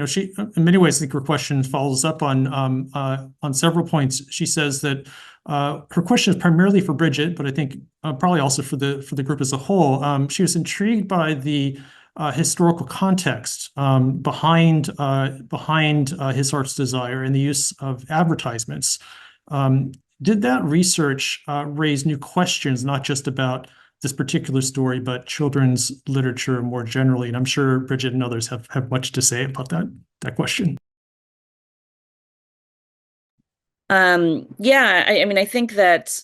She, in many ways, I think her question follows up on several points. She says that her question is primarily for Brigitte, but I think probably also for the group as a whole. She was intrigued by the historical context behind his heart's desire and the use of advertisements. Did that research raise new questions, not just about this particular story, but children's literature more generally? And I'm sure Brigitte and others have much to say about that question. Yeah, I mean, I think that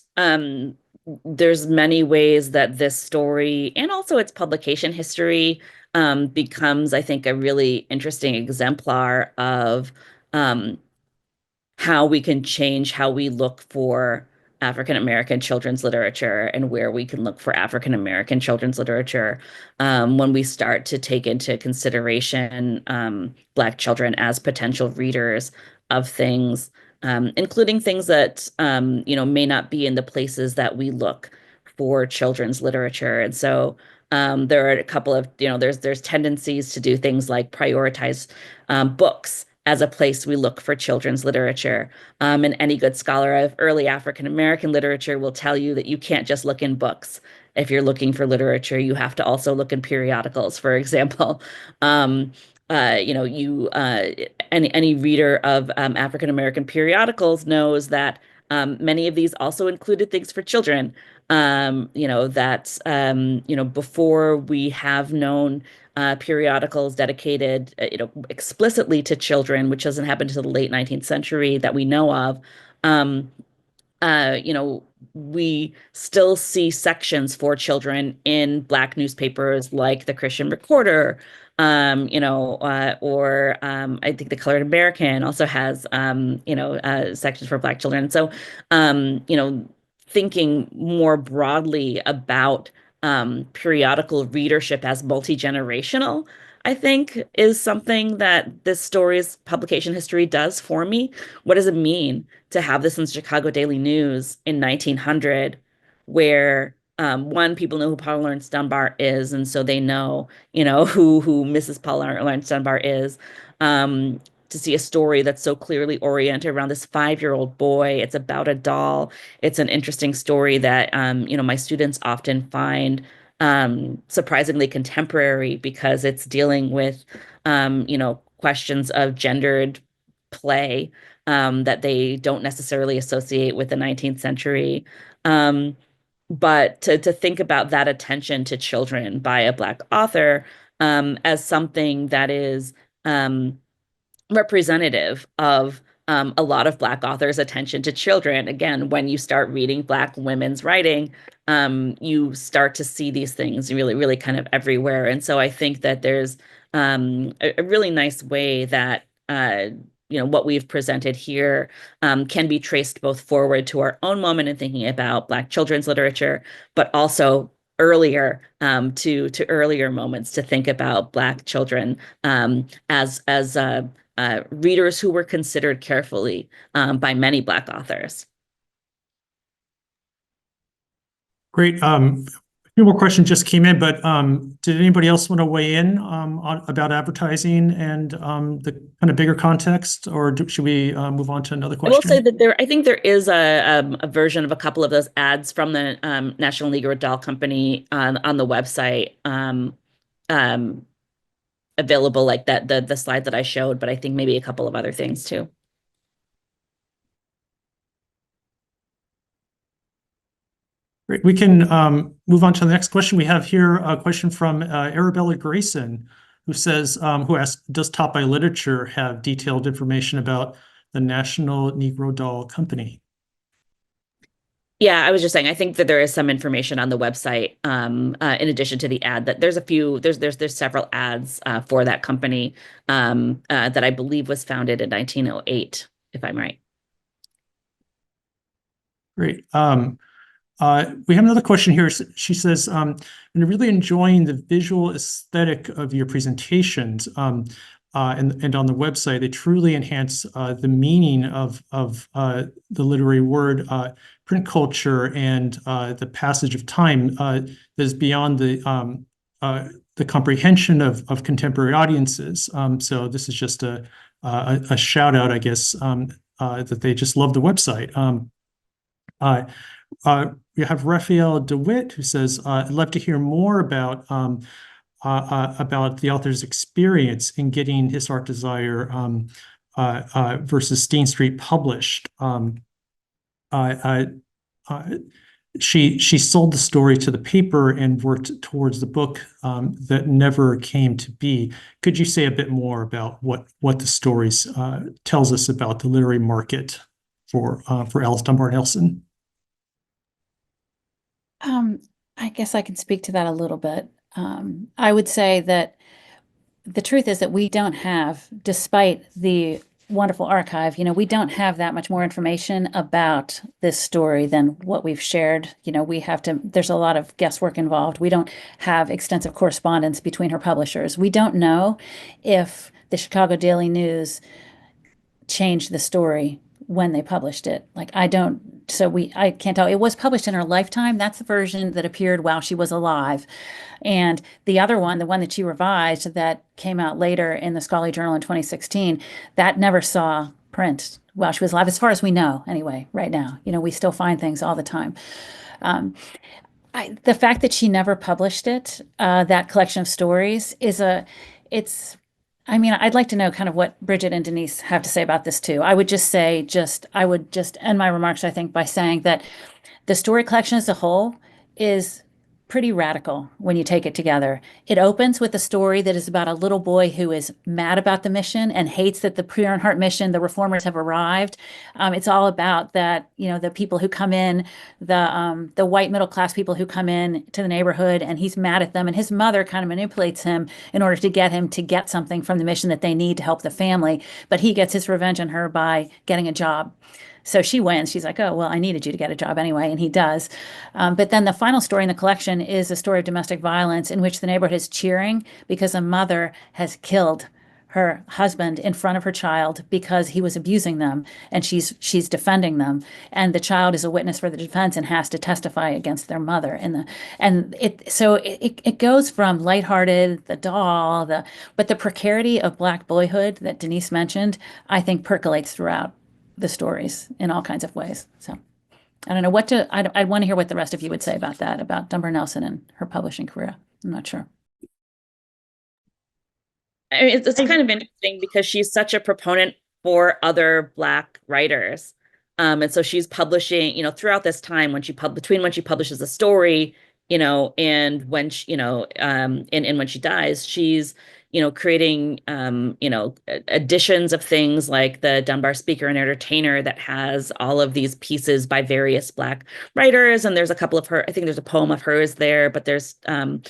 there's many ways that this story and also its publication history becomes, I think, a really interesting exemplar of how we can change how we look for African American children's literature and where we can look for African American children's literature when we start to take into consideration Black children as potential readers of things, including things that may not be in the places that we look for children's literature. And so there are a couple of there's tendencies to do things like prioritize books as a place we look for children's literature. And any good scholar of early African American literature will tell you that you can't just look in books. If you're looking for literature, you have to also look in periodicals, for example. Any reader of African American periodicals knows that many of these also included things for children. Before we have known periodicals dedicated, explicitly to children, which doesn't happen until the late 19th century that we know of. We still see sections for children in Black newspapers like the Christian Recorder, I think the Colored American also has, sections for Black children. So, thinking more broadly about periodical readership as multi-generational, I think, is something that this story's publication history does for me. What does it mean to have this in the Chicago Daily News in 1900, where one, people know who Paula Laurence Dunbar is, and so they know, who Mrs. Paula Laurence Dunbar is. To see a story that's so clearly oriented around this 5-year-old boy. It's about a doll. It's an interesting story that my students often find surprisingly contemporary because it's dealing with questions of gendered play that they don't necessarily associate with the 19th century. But to think about that attention to children by a Black author as something that is representative of a lot of Black authors' attention to children. Again, when you start reading Black women's writing, you start to see these things really, really kind of everywhere. And so I think that there's a really nice way that what we've presented here can be traced both forward to our own moment in thinking about Black children's literature, but also earlier to earlier moments to think about Black children as readers who were considered carefully by many Black authors. Great. A few more questions just came in, but did anybody else want to weigh in about advertising and the kind of bigger context, or should we move on to another question? I will say that I think there is a version of a couple of those ads from the National Negro Doll Company on the website. Available, like that the slide that I showed, but I think maybe a couple of other things too. Great. We can move on to the next question. We have here a question from Arabella Grayson, who says, who asks, does Taught by Literature have detailed information about the National Negro Doll Company? Yeah, I was just saying, I think that there is some information on the website, in addition to the ad, that there's several ads for that company that I believe was founded in 1908, if I'm right. Great. We have another question here. She says, I'm really enjoying the visual aesthetic of your presentations. And on the website, they truly enhance the meaning of the literary word. print culture and the passage of time that is beyond the comprehension of contemporary audiences. So this is just a shout out, I guess, that they just love the website. You have Raphael DeWitt, who says, I'd love to hear more about the author's experience in getting His Heart Desire versus Steen Street published. She sold the story to the paper and worked towards the book that never came to be. Could you say a bit more about what the stories tells us about the literary market for Alice Dunbar-Nelson? I guess I can speak to that a little bit. I would say that the truth is that we don't have, despite the wonderful archive, we don't have that much more information about this story than what we've shared. There's a lot of guesswork involved. We don't have extensive correspondence between her publishers. We don't know if the Chicago Daily News changed the story when they published it. I can't tell. It was published in her lifetime. That's the version that appeared while she was alive. And the other one, the one that she revised that came out later in the Scholarly Journal in 2016, that never saw print while she was alive, as far as we know, anyway, right now. We still find things all the time. The fact that she never published it, that collection of stories, I'd like to know kind of what Brigitte and Denise have to say about this too. I would just end my remarks, I think, by saying that the story collection as a whole is pretty radical when you take it together. It opens with a story that is about a little boy who is mad about the mission and hates that the Pure in Heart mission, the reformers, have arrived. It's all about that, the people who come in, the white middle class people who come in to the neighborhood, and he's mad at them. And his mother kind of manipulates him in order to get him to get something from the mission that they need to help the family. But he gets his revenge on her by getting a job. So she wins. She's like, oh, well, I needed you to get a job anyway. And he does. But then the final story in the collection is a story of domestic violence in which the neighborhood is cheering because a mother has killed her husband in front of her child because he was abusing them, and she's defending them. And the child is a witness for the defense and has to testify against their mother. It goes from lighthearted, the doll, but the precarity of Black boyhood that Denise mentioned, I think percolates throughout the stories in all kinds of ways. So I don't know I want to hear what the rest of you would say about that, about Dunbar-Nelson and her publishing career. I'm not sure. It's kind of interesting because she's such a proponent for other Black writers. And so she's publishing, throughout this time between when she publishes a story, and when she, and when she dies, she's, creating, editions of things like the Dunbar Speaker and Entertainer that has all of these pieces by various Black writers. And there's a couple of I think there's a poem of hers there, but there's, Paul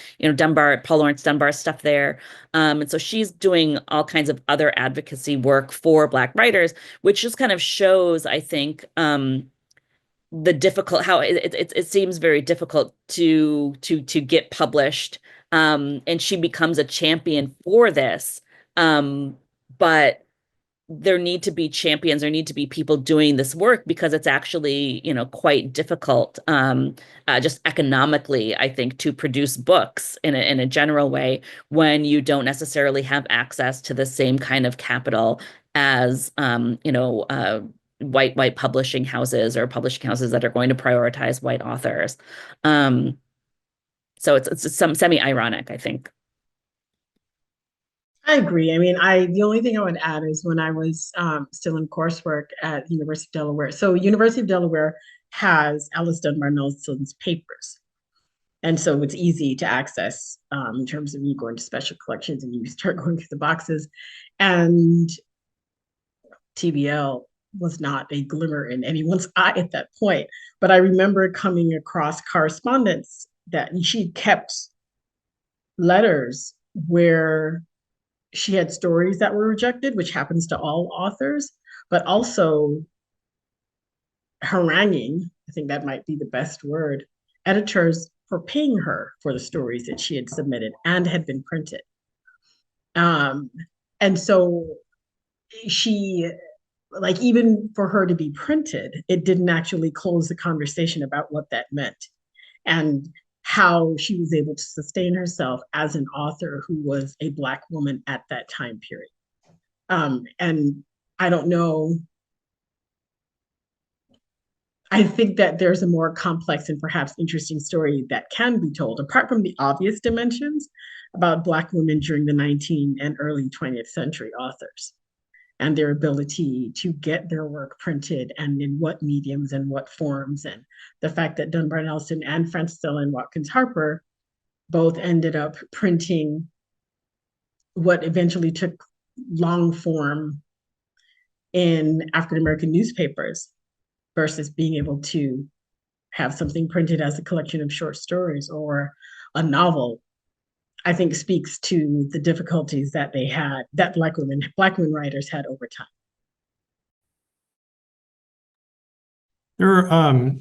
Laurence Dunbar stuff there. And so she's doing all kinds of other advocacy work for Black writers, which just kind of shows, I think, the difficult, how it seems very difficult to get published. And she becomes a champion for this. But there need to be champions, there need to be people doing this work because it's actually, quite difficult, just economically, I think, to produce books in a general way when you don't necessarily have access to the same kind of capital as, white publishing houses or publishing houses that are going to prioritize white authors. So it's some semi-ironic, I think. I agree. The only thing I would add is when I was still in coursework at University of Delaware. So University of Delaware has Alice Dunbar-Nelson's papers. And so it's easy to access in terms of you go into special collections and you start going through the boxes. And TBL was not a glimmer in anyone's eye at that point. But I remember coming across correspondence that she kept letters where she had stories that were rejected, which happens to all authors, but also haranguing, I think that might be the best word, editors for paying her for the stories that she had submitted and had been printed. And so she like even for her to be printed, it didn't actually close the conversation about what that meant and how she was able to sustain herself as an author who was a Black woman at that time period. And I don't know, I think that there's a more complex and perhaps interesting story that can be told, apart from the obvious dimensions about Black women during the 19th and early 20th century authors and their ability to get their work printed and in what mediums and what forms. And the fact that Dunbar-Nelson and Frances Ellen Watkins Harper both ended up printing what eventually took long form in African American newspapers versus being able to have something printed as a collection of short stories or a novel, I think speaks to the difficulties that they had, that Black women writers had over time. There are,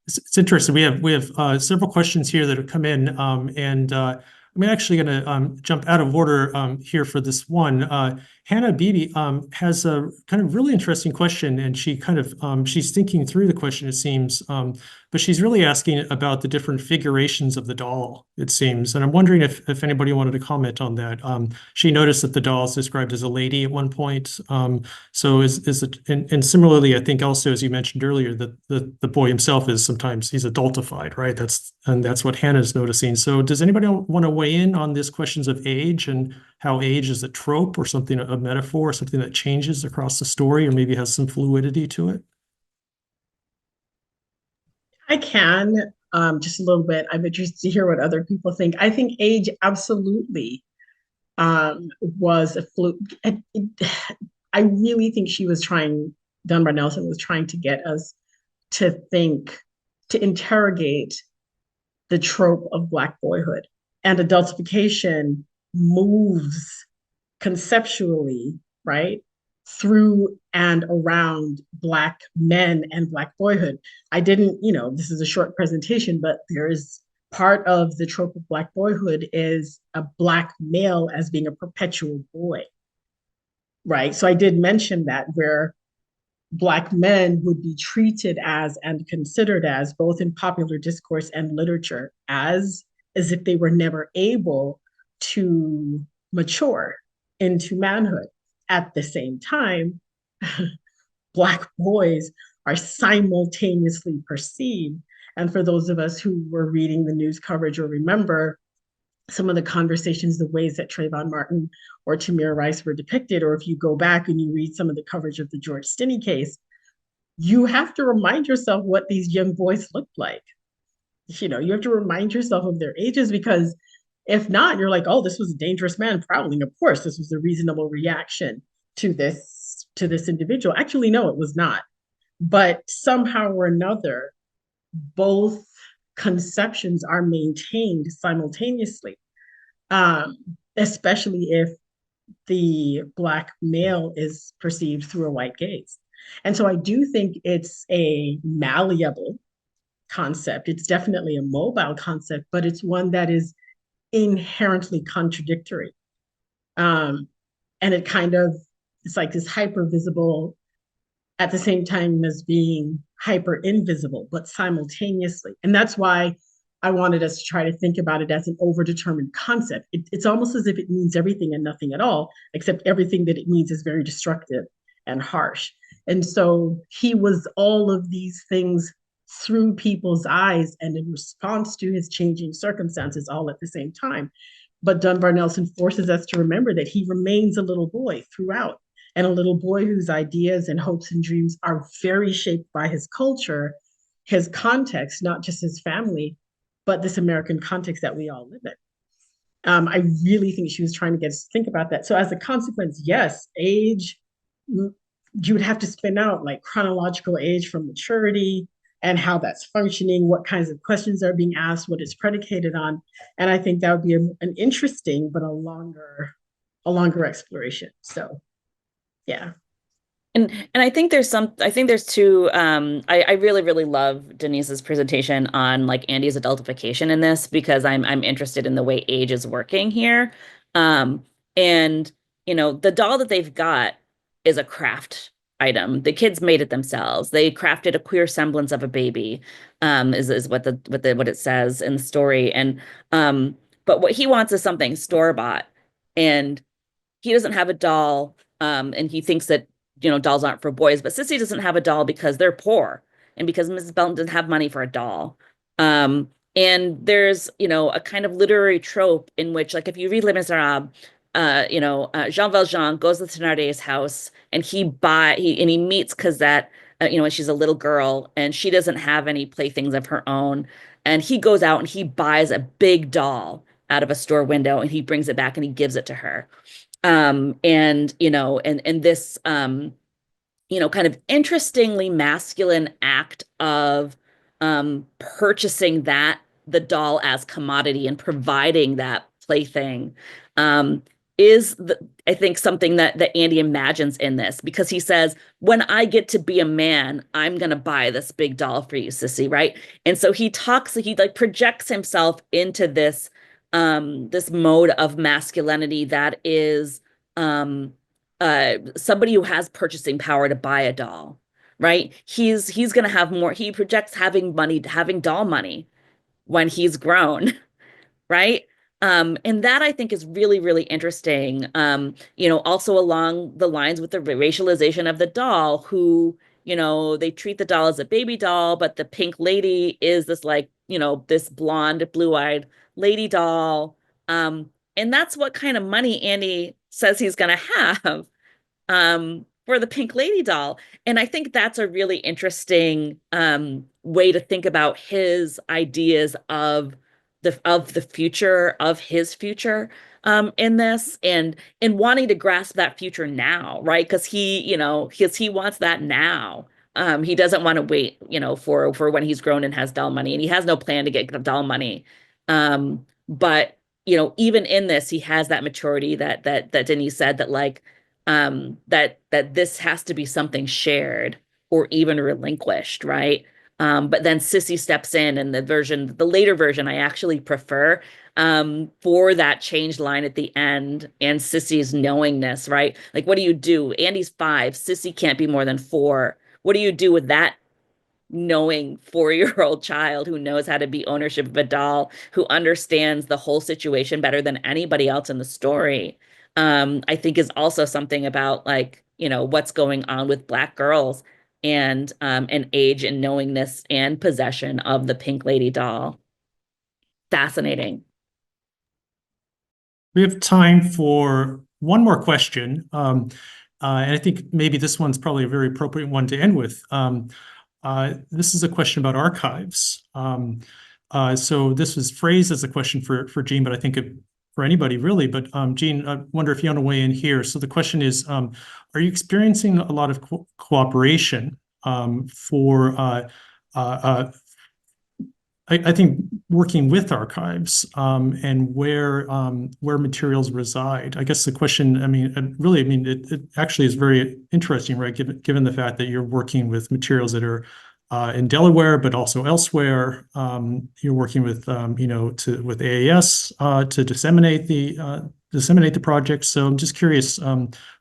it's interesting. We have several questions here that have come in, and I'm actually going to jump out of order here for this one. Hannah Beebe has a kind of really interesting question, and she kind of she's thinking through the question, it seems, but she's really asking about the different figurations of the doll, it seems, and I'm wondering if anybody wanted to comment on that. She noticed that the doll is described as a lady at one point. So is it, and similarly, I think also, as you mentioned earlier, that the boy himself is sometimes he's adultified, right? That's what Hannah's noticing. So does anybody want to weigh in on these questions of age and how age is a trope or something, a metaphor, something that changes across the story or maybe has some fluidity to it? I can, just a little bit. I'm interested to hear what other people think. I think age absolutely was a fluke. I really think Dunbar-Nelson was trying to get us to think, to interrogate the trope of Black boyhood. And adultification moves conceptually, right, through and around Black men and Black boyhood. I didn't, this is a short presentation, but there is part of the trope of Black boyhood is a Black male as being a perpetual boy, right? So I did mention that, where Black men would be treated as and considered as, both in popular discourse and literature, as if they were never able to mature into manhood. At the same time, Black boys are simultaneously perceived. And for those of us who were reading the news coverage or remember some of the conversations, the ways that Trayvon Martin or Tamir Rice were depicted, or if you go back and you read some of the coverage of the George Stinney case, you have to remind yourself what these young boys looked like. You have to remind yourself of their ages, because if not, you're like, oh, this was a dangerous man prowling. Of course, this was a reasonable reaction to this individual. Actually, no, it was not. But somehow or another, both conceptions are maintained simultaneously, especially if the Black male is perceived through a white gaze. And so I do think it's a malleable concept. It's definitely a mobile concept, but it's one that is inherently contradictory. And it's like this hyper visible at the same time as being hyper invisible, but simultaneously. And that's why I wanted us to try to think about it as an overdetermined concept. It's almost as if it means everything and nothing at all, except everything that it means is very destructive and harsh. And so he was all of these things through people's eyes and in response to his changing circumstances all at the same time. But Dunbar-Nelson forces us to remember that he remains a little boy throughout, and a little boy whose ideas and hopes and dreams are very shaped by his culture, his context, not just his family, but this American context that we all live in. I really think she was trying to get us to think about that. So as a consequence, yes, age, you would have to spin out like chronological age from maturity and how that's functioning, what kinds of questions are being asked, what it's predicated on. And I think that would be an interesting, but a longer exploration. So yeah. And I think there's two, I really, really love Denise's presentation on like Andy's adultification in this, because I'm interested in the way age is working here. And the doll that they've got is a craft item. The kids made it themselves. They crafted a queer semblance of a baby, is what it says in the story. And but what he wants is something store-bought. And he doesn't have a doll, and he thinks that, dolls aren't for boys, but Sissy doesn't have a doll because they're poor and because Mrs. Belton doesn't have money for a doll. And there's, a kind of literary trope in which, like, if you read Les Miserables, Jean Valjean goes to the Thénardier's house and he meets Cosette, when she's a little girl and she doesn't have any playthings of her own. And he goes out and he buys a big doll out of a store window and he brings it back and he gives it to her. And this, kind of interestingly masculine act of purchasing the doll as commodity and providing that plaything is, I think, something that Andy imagines in this, because he says, when I get to be a man, I'm going to buy this big doll for you, Sissy, right? And so he projects himself into this mode of masculinity that is somebody who has purchasing power to buy a doll, right? He's going to have more. He projects having doll money when he's grown, right? And that, I think, is really, really interesting. Also along the lines with the racialization of the doll, who, they treat the doll as a baby doll, but the pink lady is this, like, this blonde, blue-eyed lady doll. And that's what kind of money Andy says he's going to have for the pink lady doll. And I think that's a really interesting way to think about his ideas of the future, of his future in this, and wanting to grasp that future now, right? Because he wants that now. He doesn't want to wait, for when he's grown and has doll money, and he has no plan to get doll money. But even in this, he has that maturity that Denise said, that, like, that this has to be something shared or even relinquished, right? But then Sissy steps in, and the later version, I actually prefer, for that changed line at the end and Sissy's knowingness, right? Like, what do you do? Andy's 5, Sissy can't be more than 4. What do you do with that knowing 4-year-old child who knows how to be ownership of a doll, who understands the whole situation better than anybody else in the story? I think is also something about, like, what's going on with Black girls and age and knowingness and possession of the pink lady doll. Fascinating. We have time for one more question. And I think maybe this one's probably a very appropriate one to end with. This is a question about archives. So this was phrased as a question for Jean, but I think for anybody really. But Jean, I wonder if you want to weigh in here. So the question is, are you experiencing a lot of cooperation for I think working with archives and where materials reside? I guess the question, it actually is very interesting, right? Given the fact that you're working with materials that are in Delaware, but also elsewhere. You're working with with AAS to disseminate the project. So I'm just curious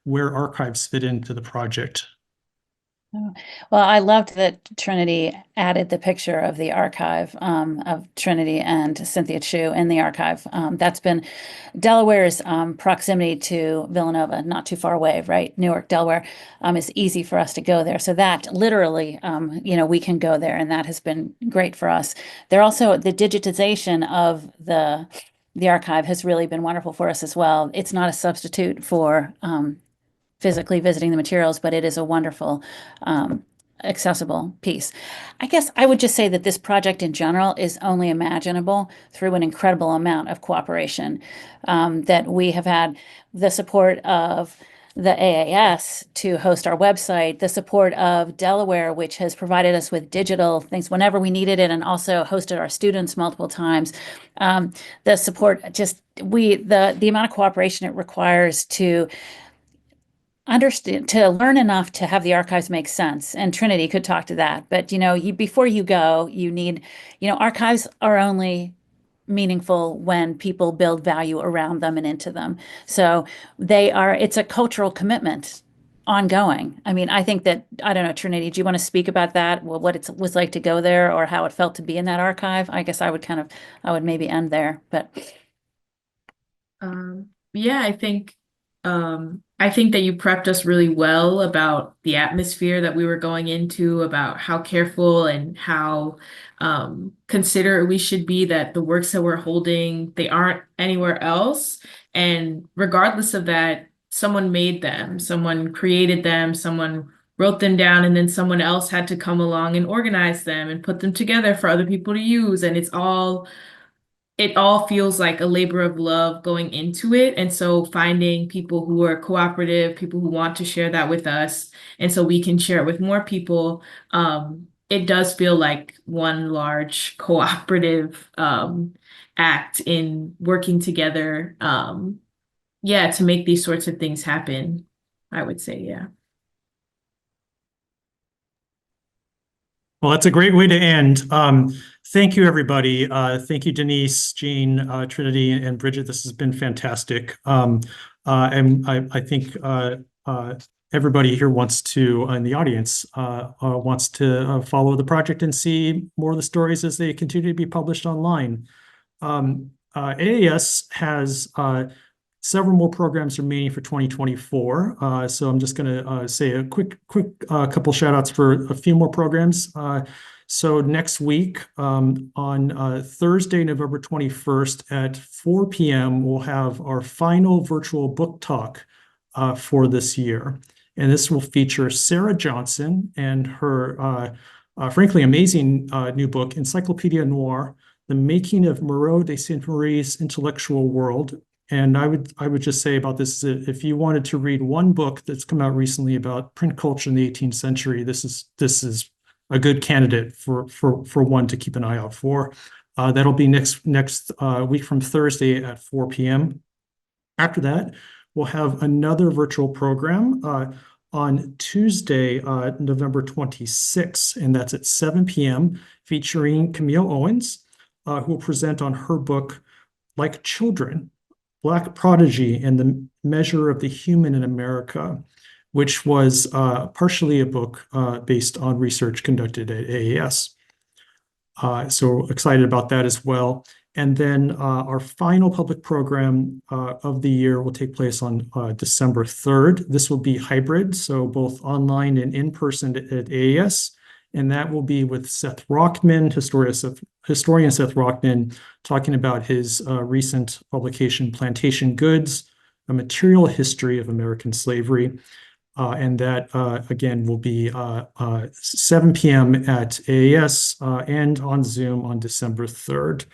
where archives fit into the project. Well, I loved that Trinity added the picture of the archive of Trinity and Cynthia Chu in the archive. That's been Delaware's proximity to Villanova, not too far away, right? Newark, Delaware, is easy for us to go there. So that literally, we can go there, and that has been great for us. There also, the digitization of the archive has really been wonderful for us as well. It's not a substitute for physically visiting the materials, but it is a wonderful, accessible piece. I guess I would just say that this project in general is only imaginable through an incredible amount of cooperation, that we have had the support of the AAS to host our website, the support of Delaware, which has provided us with digital things whenever we needed it, and also hosted our students multiple times. The support, the amount of cooperation it requires to understand, to learn enough to have the archives make sense. And Trinity could talk to that. But, before you go, you need, archives are only meaningful when people build value around them and into them. So it's a cultural commitment ongoing. I mean, I think that, I don't know, Trinity, do you want to speak about that? Well, what it was like to go there or how it felt to be in that archive? I guess I would maybe end there, but. Yeah, I think that you prepped us really well about the atmosphere that we were going into, about how careful and how considerate we should be that the works that we're holding, they aren't anywhere else. And regardless of that, someone made them, someone created them, someone wrote them down, and then someone else had to come along and organize them and put them together for other people to use. And it all feels like a labor of love going into it. And so finding people who are cooperative, people who want to share that with us, and so we can share it with more people, it does feel like one large cooperative act in working together, yeah, to make these sorts of things happen, I would say, yeah. Well, that's a great way to end. Thank you, everybody. Thank you, Denise, Jean, Trinity, and Brigitte. This has been fantastic. And I think everybody here wants to, in the audience, wants to follow the project and see more of the stories as they continue to be published online. AAS has several more programs remaining for 2024. So I'm just going to say a quick couple shout outs for a few more programs. So next week, on Thursday, November 21st at 4 p.m., we'll have our final virtual book talk for this year. And this will feature Sarah Johnson and her frankly amazing new book, Encyclopedia Noire, The Making of Moreau de Saint-Marie's Intellectual World. And I would just say about this, if you wanted to read one book that's come out recently about print culture in the 18th century, this is a good candidate for one to keep an eye out for. That'll be next week from Thursday at 4 p.m. After that, we'll have another virtual program on Tuesday, November 26th, and that's at 7 p.m., featuring Camille Owens, who will present on her book, Like Children, Black Prodigy and the Measure of the Human in America, which was partially a book based on research conducted at AAS. So excited about that as well. And then our final public program of the year will take place on December 3rd. This will be hybrid, so both online and in person at AAS. And that will be with Seth Rockman, historian Seth Rockman, talking about his recent publication, Plantation Goods, A Material History of American Slavery. And that, again, will be 7 p.m. at AAS and on Zoom on December 3rd.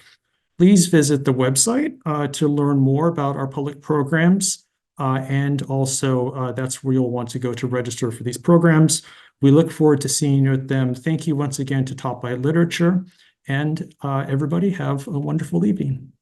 Please visit the website to learn more about our public programs. And also, that's where you'll want to go to register for these programs. We look forward to seeing you at them. Thank you once again to Taught by Literature. And everybody have a wonderful evening.